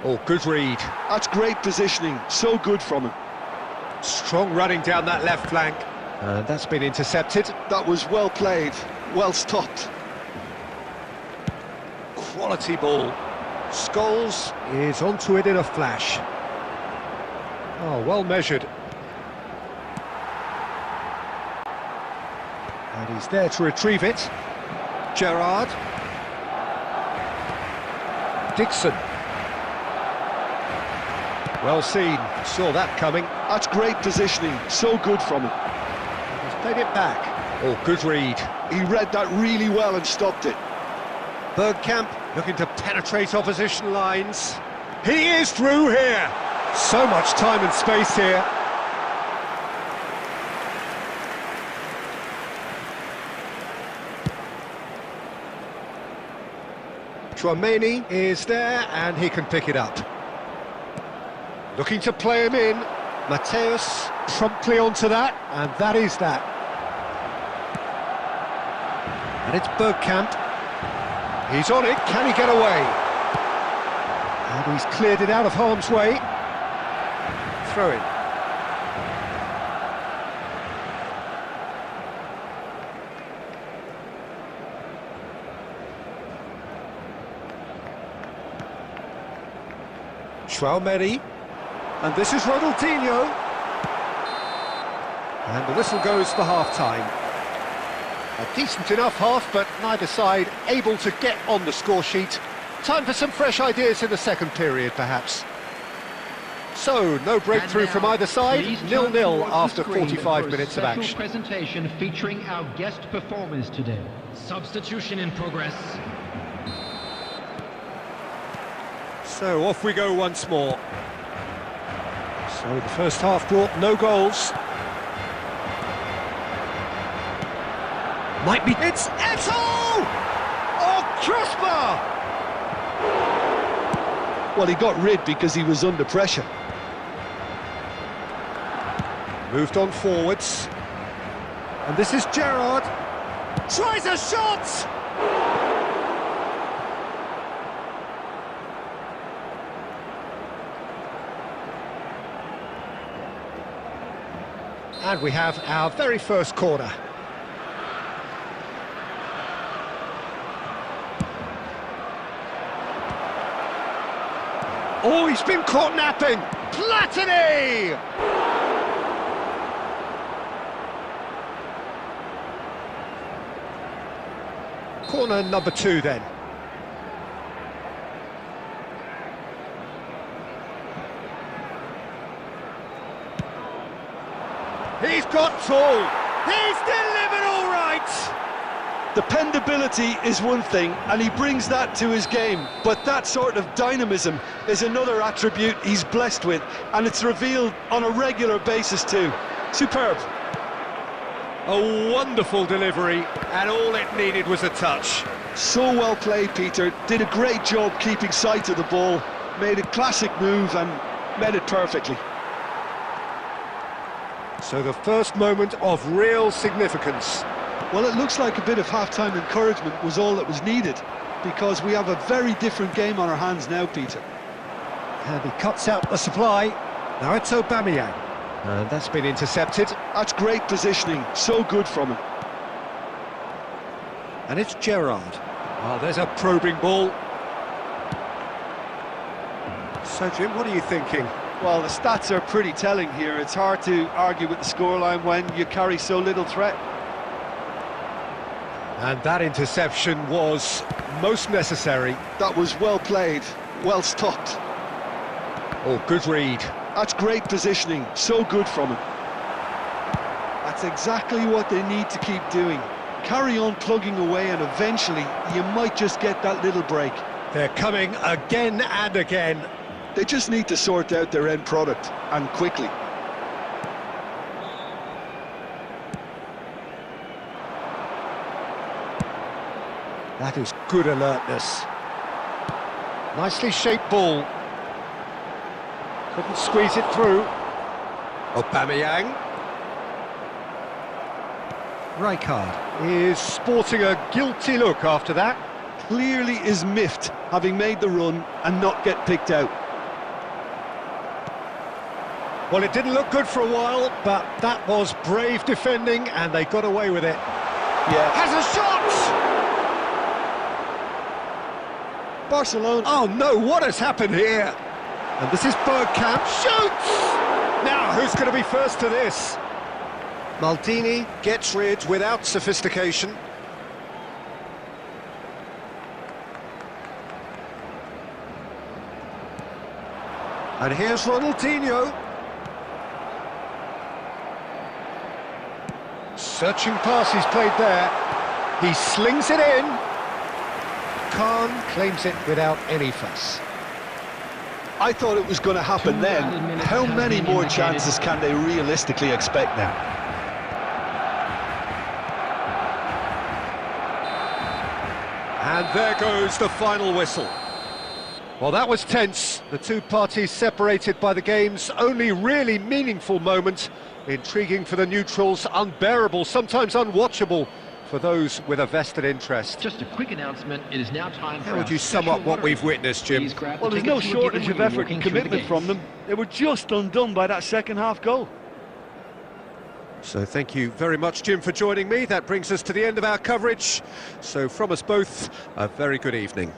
Oh, good read. That's great positioning, so good from him. Strong running down that left flank. And that's been intercepted. That was well played, well stopped. Quality ball. Scholes is onto it in a flash. Oh, well measured. And he's there to retrieve it. Gerrard. Dixon. Well seen, saw that coming. That's great positioning, so good from him. He's played it back. Oh, good read. He read that really well and stopped it. Bergkamp looking to penetrate opposition lines. He is through here. So much time and space here. Chouameni is there and he can pick it up. Looking to play him in. Mateus promptly onto that, and that is that. And it's Bergkamp. He's on it, can he get away? And he's cleared it out of harm's way. Throw in. Chouameni. And this is Ronaldinho. And the whistle goes for half-time. A decent enough half, but neither side able to get on the score sheet. Time for some fresh ideas in the second period, perhaps. So, no breakthrough from either side, 0-0 after 45 minutes of action. Presentation featuring our guest performers today. Substitution in progress. So, off we go once more. So, the first half brought no goals. Might be... It's Eto'o! Oh, crossbar! Well, he got rid because he was under pressure. Moved on forwards. And this is Gerrard. Tries a shot! And we have our very first corner. Oh, he's been caught napping! Platini! Corner number 2 then. He's got tall. He's delivered all right. Dependability is one thing, and he brings that to his game, but that sort of dynamism is another attribute he's blessed with, and it's revealed on a regular basis too. Superb. A wonderful delivery, and all it needed was a touch. So well played, Peter. Did a great job keeping sight of the ball, made a classic move and met it perfectly. So the first moment of real significance. Well, it looks like a bit of half-time encouragement was all that was needed, because we have a very different game on our hands now, Peter. And he cuts out the supply. Now it's Aubameyang. And that's been intercepted. That's great positioning, so good from him. And it's Gerrard. Oh, there's a probing ball. So, Jim, what are you thinking? Well, the stats are pretty telling here. It's hard to argue with the scoreline when you carry so little threat. And that interception was most necessary. That was well played, well stopped. Oh, good read. That's great positioning, so good from him. That's exactly what they need to keep doing. Carry on plugging away, and eventually you might just get that little break. They're coming again and again. They just need to sort out their end product, and quickly. That is good alertness. Nicely shaped ball. Couldn't squeeze it through. Aubameyang. Rijkaard is sporting a guilty look after that. Clearly is miffed, having made the run and not get picked out. Well, it didn't look good for a while, but that was brave defending, and they got away with it. Yeah. Has a shot! Barcelona. Oh no, what has happened here? And this is Bergkamp. Shoots! Now, who's going to be first to this? Maldini gets rid without sophistication. And here's Ronaldinho. Searching pass he's played there. He slings it in. Khan claims it without any fuss. I thought it was going to happen then. How many more chances can they realistically expect now? And there goes the final whistle. Well, that was tense. The two parties separated by the game's only really meaningful moment. Intriguing for the neutrals, unbearable, sometimes unwatchable for those with a vested interest. Just a quick announcement, it is now time for... How would you sum up what we've witnessed, Jim? Well, there's no shortage of effort and commitment from them. They were just undone by that second half goal. So thank you very much, Jim, for joining me. That brings us to the end of our coverage. So from us both, a very good evening.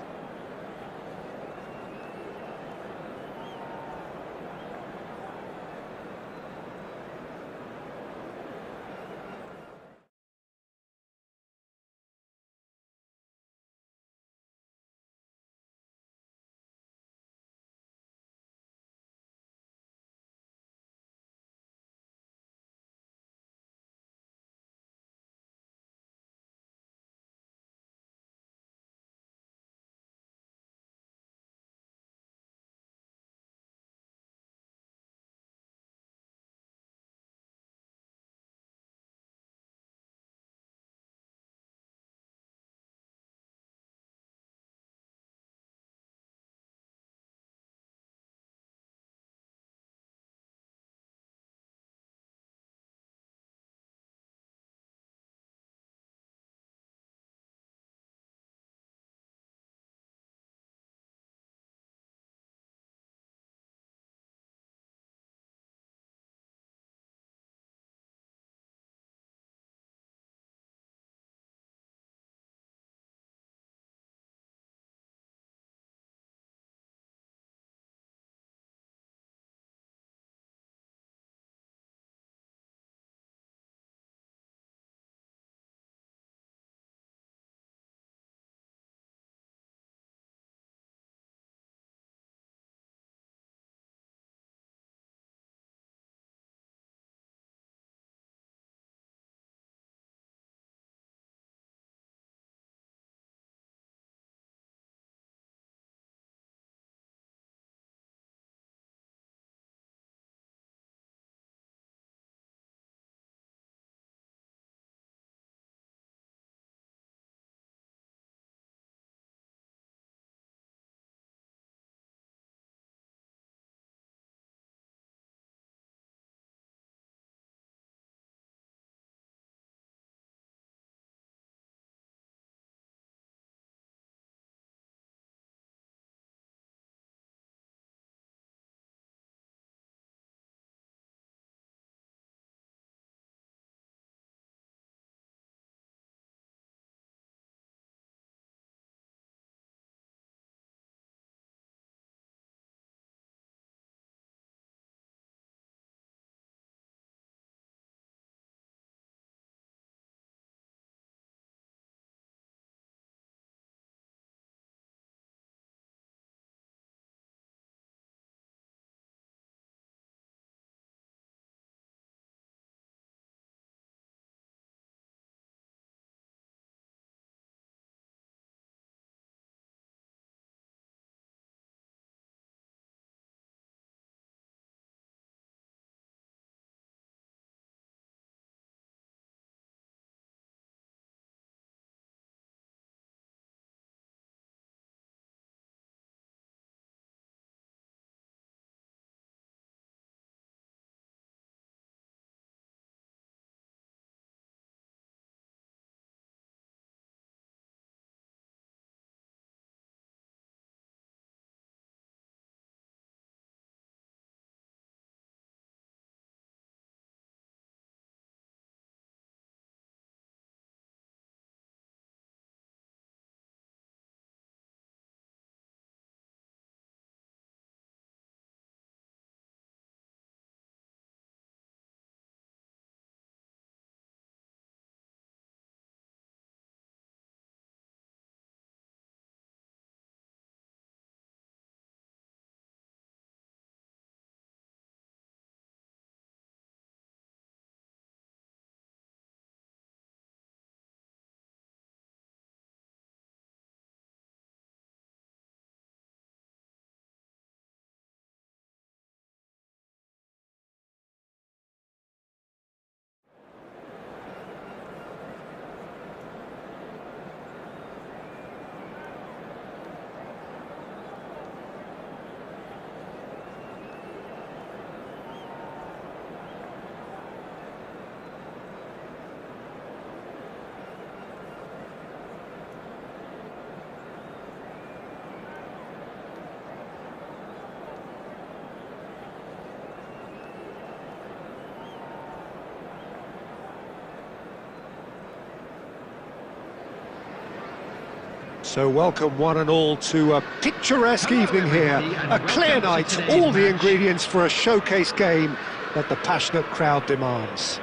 So welcome one and all to a picturesque evening here. A clear night, all the ingredients for a showcase game that the passionate crowd demands.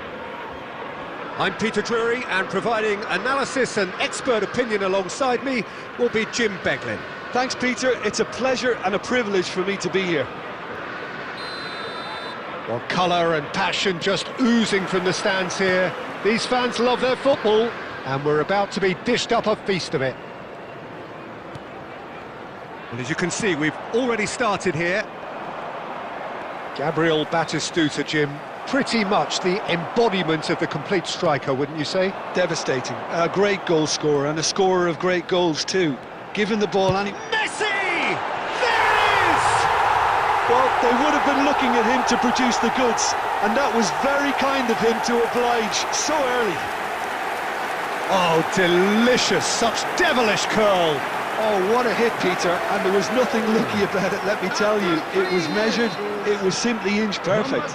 I'm Peter Drury, and providing analysis and expert opinion alongside me will be Jim Beglin. Thanks, Peter. It's a pleasure and a privilege for me to be here. Well, colour and passion just oozing from the stands here. These fans love their football, and we're about to be dished up a feast of it. Well, as you can see, we've already started here. Gabriel Batistuta, Jim, pretty much the embodiment of the complete striker, wouldn't you say? Devastating. A great goal scorer and a scorer of great goals too. Given the ball and Messi! There it is! Well, they would have been looking at him to produce the goods, and that was very kind of him to oblige so early. Oh, delicious, such devilish curl. Oh, what a hit, Peter, and there was nothing lucky about it, let me tell you. It was measured, it was simply inch perfect.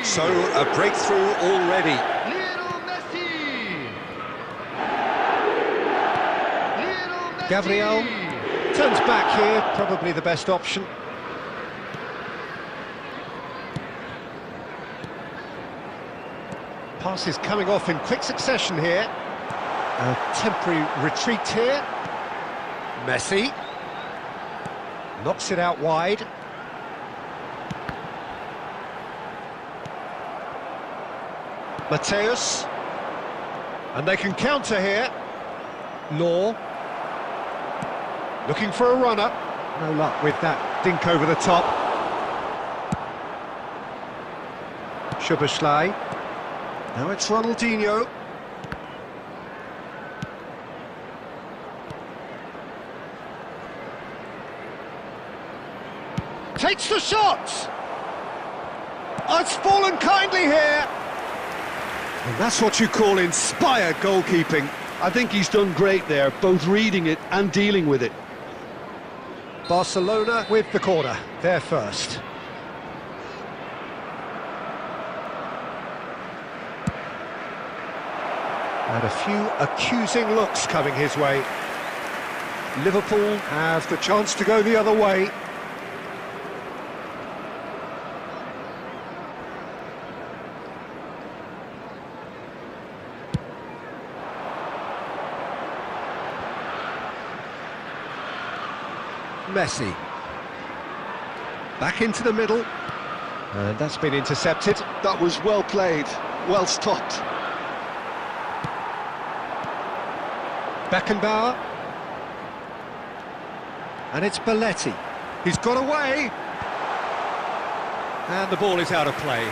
So, a breakthrough already. Gabriel turns back here, probably the best option. Pass is coming off in quick succession here. A temporary retreat here. Messi knocks it out wide. Mateus, and they can counter here. Law looking for a runner. No luck with that dink over the top. Szoboszlai. Now it's Ronaldinho. Takes the shot! Oh, it's fallen kindly here! And that's what you call inspired goalkeeping. I think he's done great there, both reading it and dealing with it. Barcelona with the corner, they're first. And a few accusing looks coming his way. Liverpool have the chance to go the other way. Messi. Back into the middle. And that's been intercepted. That was well played, well stopped. Beckenbauer. And it's Belletti. He's got away. And the ball is out of play.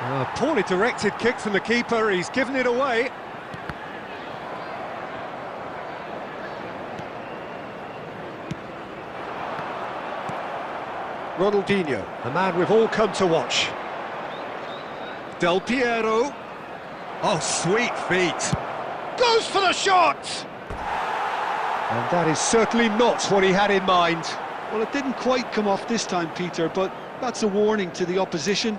A poorly directed kick from the keeper, he's given it away. Ronaldinho, the man we've all come to watch. Del Piero. Oh, sweet feet. Goes for the shot! And that is certainly not what he had in mind. Well, it didn't quite come off this time, Peter, but that's a warning to the opposition.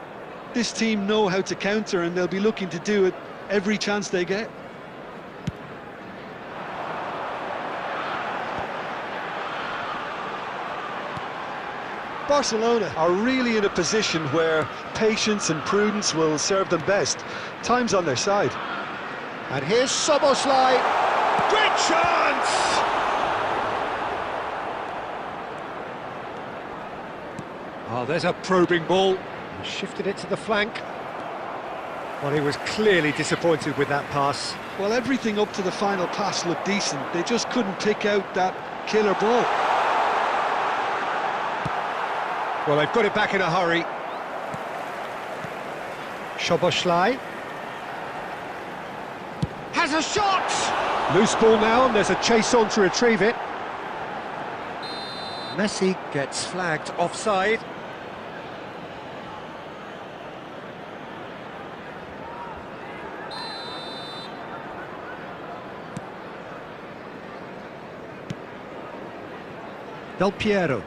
This team know how to counter, and they'll be looking to do it every chance they get. Barcelona are really in a position where patience and prudence will serve them best. Time's on their side. And here's Szoboszlai. Great chance! Oh, there's a probing ball. Shifted it to the flank. Well, he was clearly disappointed with that pass. Well, everything up to the final pass looked decent. They just couldn't pick out that killer ball. Well, they've got it back in a hurry. Szoboszlai. Has a shot! Loose ball now, and there's a chase on to retrieve it. Messi gets flagged offside. Del Piero.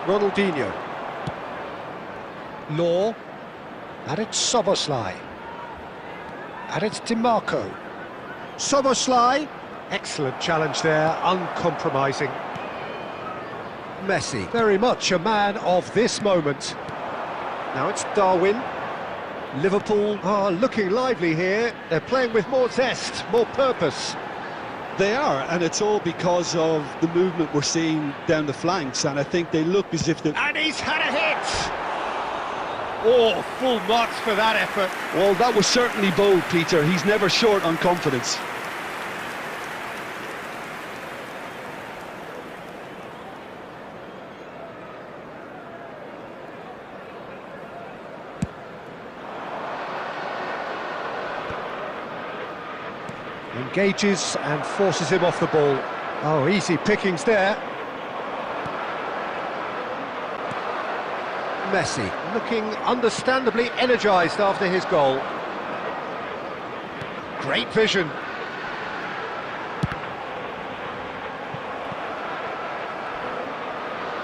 Ronaldinho. Law. And it's Soboslai. And it's DiMarco. Soboslai. Excellent challenge there, uncompromising. Messi, very much a man of this moment. Now it's Darwin. Liverpool are looking lively here. They're playing with more zest, more purpose. They are, and it's all because of the movement we're seeing down the flanks, and I think they look as if they're... And he's had a hit! Oh, full marks for that effort. Well, that was certainly bold, Peter. He's never short on confidence. Engages and forces him off the ball. Oh, easy pickings there. Messi looking understandably energised after his goal. Great vision.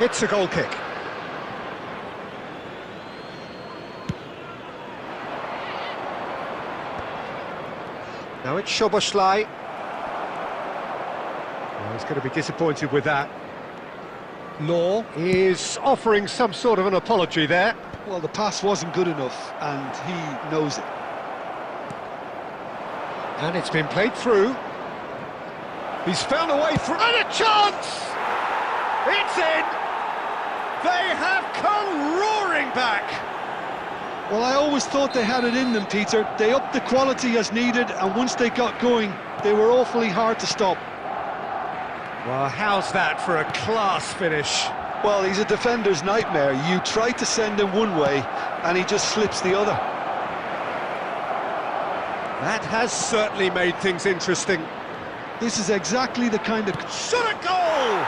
It's a goal kick. Now it's Soboslai. Well, he's going to be disappointed with that. Law is offering some sort of an apology there. Well, the pass wasn't good enough, and he knows it. And it's been played through. He's found a way through. And a chance! It's in! They have come roaring back! Well, I always thought they had it in them, Peter. They upped the quality as needed, and once they got going, they were awfully hard to stop. Well, how's that for a class finish? Well, he's a defender's nightmare. You try to send him one way, and he just slips the other. That has certainly made things interesting. This is exactly the kind of... Shot a goal!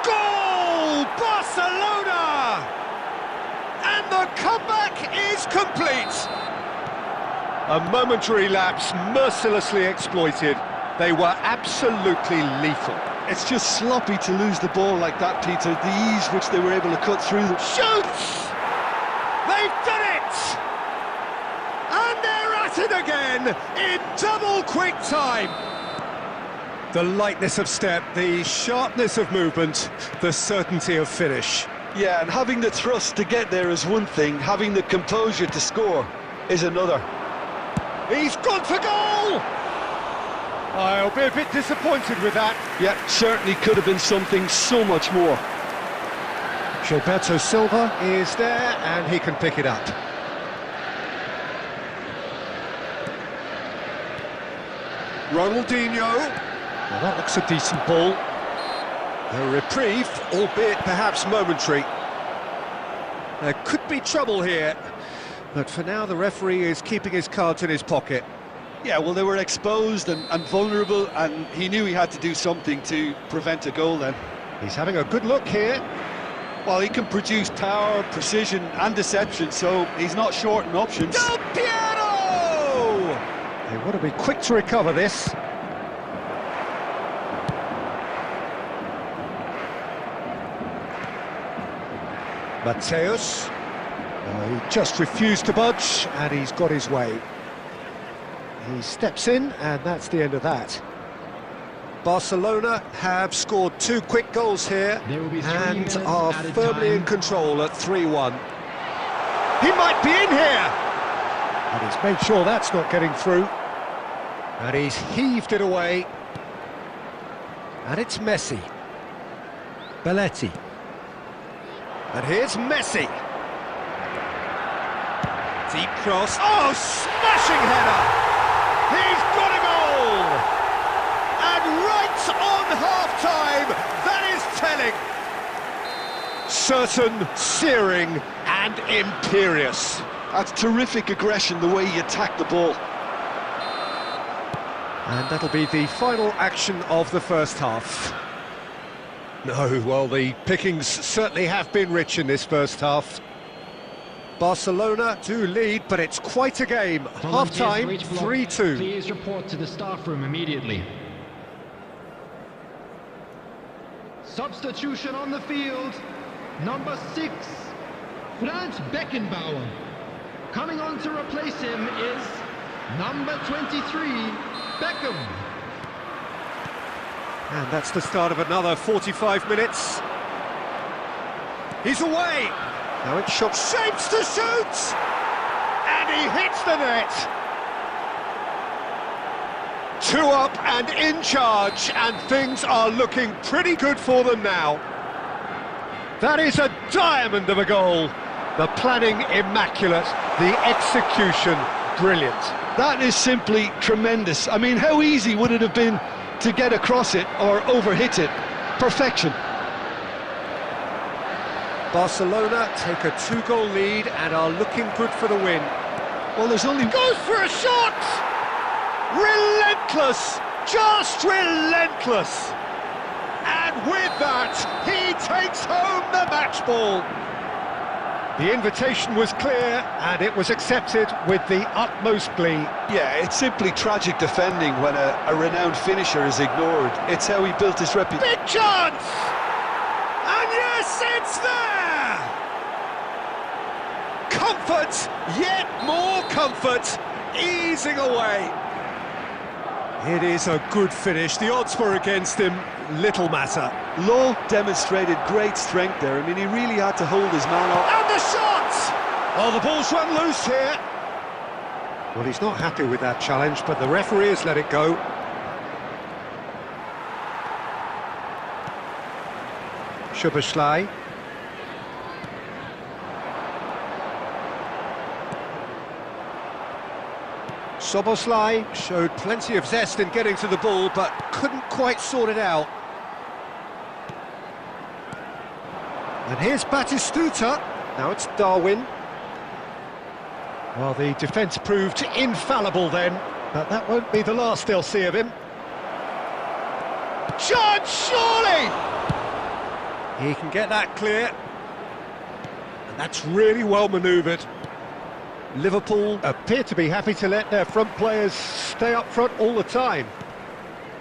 Goal! Barcelona! And the comeback is complete! A momentary lapse mercilessly exploited. They were absolutely lethal. It's just sloppy to lose the ball like that, Peter. The ease which they were able to cut through them. Shoots! They've done it! And they're at it again in double quick time. The lightness of step, the sharpness of movement, the certainty of finish. Yeah, and having the thrust to get there is one thing, having the composure to score is another. He's gone for goal! I'll be a bit disappointed with that. Yeah, certainly could have been something so much more. Gilberto Silva is there, and he can pick it up. Ronaldinho. Well, that looks a decent ball. A reprieve, albeit perhaps momentary. There could be trouble here, but for now the referee is keeping his cards in his pocket. Yeah, well, they were exposed and vulnerable, and he knew he had to do something to prevent a goal then. He's having a good look here. Well, he can produce power, precision and deception, so he's not short on options. Del Piero! They want to be quick to recover this. Mateus. He just refused to budge, and he's got his way. He steps in, and that's the end of that. Barcelona have scored 2 quick goals here and are firmly in control at 3-1. He might be in here! And he's made sure that's not getting through. And he's heaved it away. And it's Messi. Belletti. And here's Messi. Deep cross. Oh, smashing header! He's got a goal! And right on half-time, that is telling. Certain, searing and imperious. That's terrific aggression, the way he attacked the ball. And that'll be the final action of the first half. No, well, the pickings certainly have been rich in this first half. Barcelona do lead, but it's quite a game. Half-time, 3-2. Please report to the staff room immediately. Substitution on the field. Number 6, Franz Beckenbauer. Coming on to replace him is number 23, Beckham. And that's the start of another 45 minutes. He's away. Now it's shot, shapes to shoot! And he hits the net. 2 up and in charge, and things are looking pretty good for them now. That is a diamond of a goal. The planning immaculate, the execution brilliant. That is simply tremendous. I mean, how easy would it have been to get across it or overhit it? Perfection. Barcelona take a 2-goal lead and are looking good for the win. Well, there's only... Goes for a shot! Relentless! Just relentless! And with that, he takes home the match ball. The invitation was clear and it was accepted with the utmost glee. Yeah, it's simply tragic defending when a renowned finisher is ignored. It's how he built his reputation. Big chance! And yes, it's there! Comfort, yet more comfort, easing away. It is a good finish. The odds were against him, little matter. Lowe demonstrated great strength there. I mean, he really had to hold his man off. And the shot! Oh, the ball's run loose here. Well, he's not happy with that challenge, but the referee has let it go. Szoboszlai. Szoboszlai showed plenty of zest in getting to the ball, but couldn't quite sort it out. And here's Batistuta. Now it's Darwin. Well, the defence proved infallible then, but that won't be the last they'll see of him. Chance, surely! He can get that clear. And that's really well manoeuvred. Liverpool appear to be happy to let their front players stay up front all the time.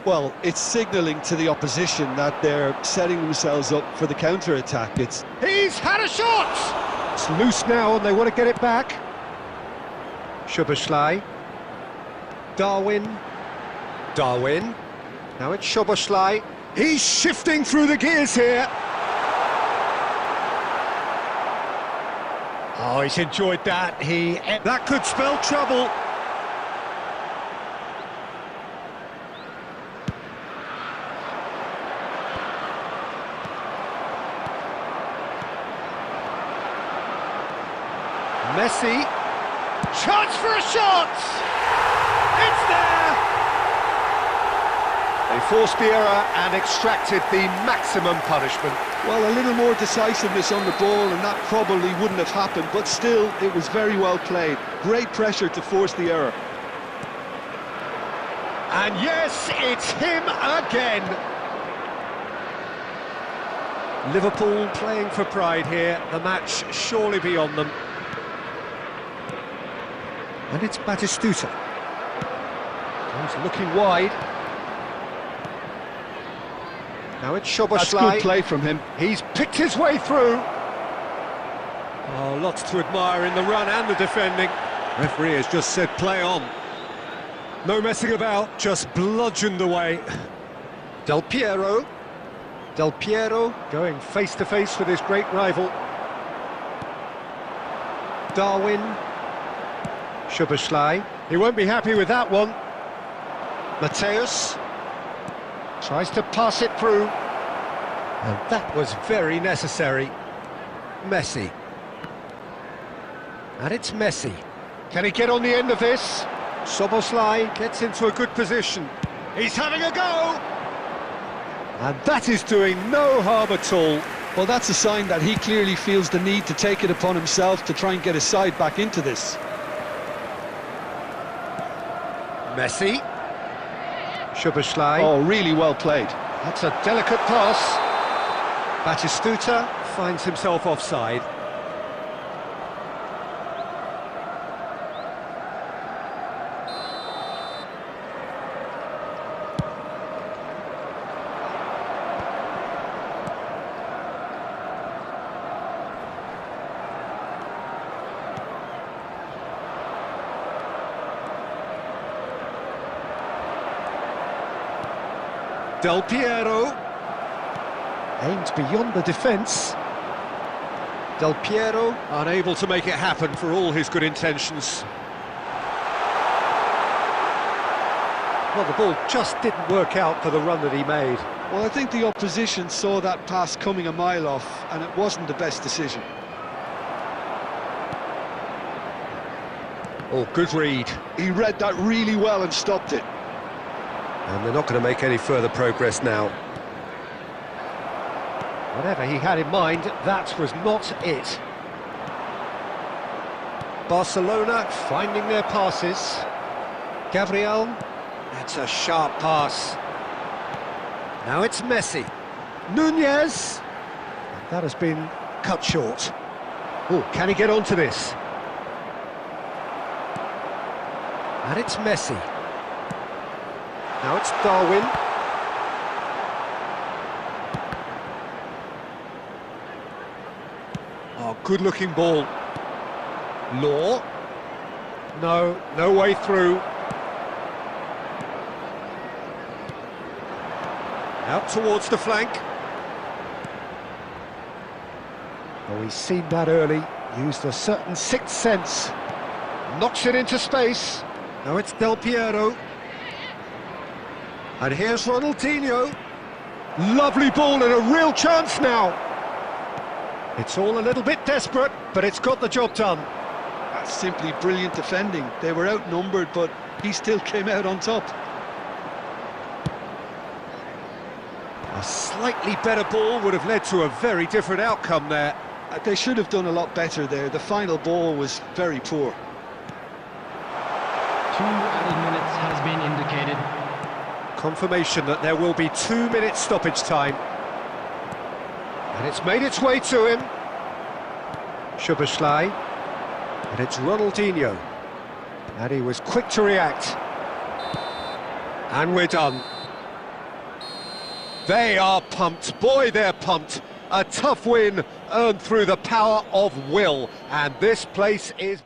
Well, it's signalling to the opposition that they're setting themselves up for the counter-attack. He's had a shot! It's loose now and they want to get it back. Szoboszlai. Darwin. Now it's Szoboszlai. He's shifting through the gears here. Oh, he's enjoyed that. That could spell trouble. Messi. Chance for a shot! It's there! They forced the error and extracted the maximum punishment. Well, a little more decisiveness on the ball and that probably wouldn't have happened, but still, it was very well played. Great pressure to force the error. And yes, it's him again! Liverpool playing for pride here, the match surely beyond them. And it's Batistuta. He's looking wide. Now it's Szoboszlai. That's good play from him. He's picked his way through. Oh, lots to admire in the run and the defending. Referee has just said play on. No messing about, just bludgeoned away. Del Piero going face to face with his great rival. Darwin. Szoboszlai. He won't be happy with that one. Mateus tries to pass it through. And that was very necessary. Messi. And it's Messi. Can he get on the end of this? Szoboszlai gets into a good position. He's having a go! And that is doing no harm at all. Well, that's a sign that he clearly feels the need to take it upon himself to try and get his side back into this. Messi. Szoboszlai. Oh, really well played. That's a delicate pass. Batistuta finds himself offside. Del Piero. Aimed beyond the defence. Del Piero unable to make it happen for all his good intentions. Well, the ball just didn't work out for the run that he made. Well, I think the opposition saw that pass coming a mile off, and it wasn't the best decision. Oh, good read. He read that really well and stopped it. And they're not going to make any further progress now. Whatever he had in mind, that was not it. Barcelona finding their passes. Gabriel, that's a sharp pass. Now it's Messi. Nunez. That has been cut short. Oh, can he get onto this? And it's Messi. Now it's Darwin. Oh, good-looking ball. Law. No way through. Out towards the flank. Oh, he's seen that early. Used a certain sixth sense. Knocks it into space. Now it's Del Piero. And here's Ronaldinho. Lovely ball and a real chance now. It's all a little bit desperate, but it's got the job done. That's simply brilliant defending. They were outnumbered, but he still came out on top. A slightly better ball would have led to a very different outcome there. They should have done a lot better there. The final ball was very poor. 2 added minutes has been indicated. Confirmation that there will be 2 minutes stoppage time. And it's made its way to him. Szoboszlai. And it's Ronaldinho. And he was quick to react. And we're done. They are pumped. Boy, they're pumped. A tough win earned through the power of will. And this place is...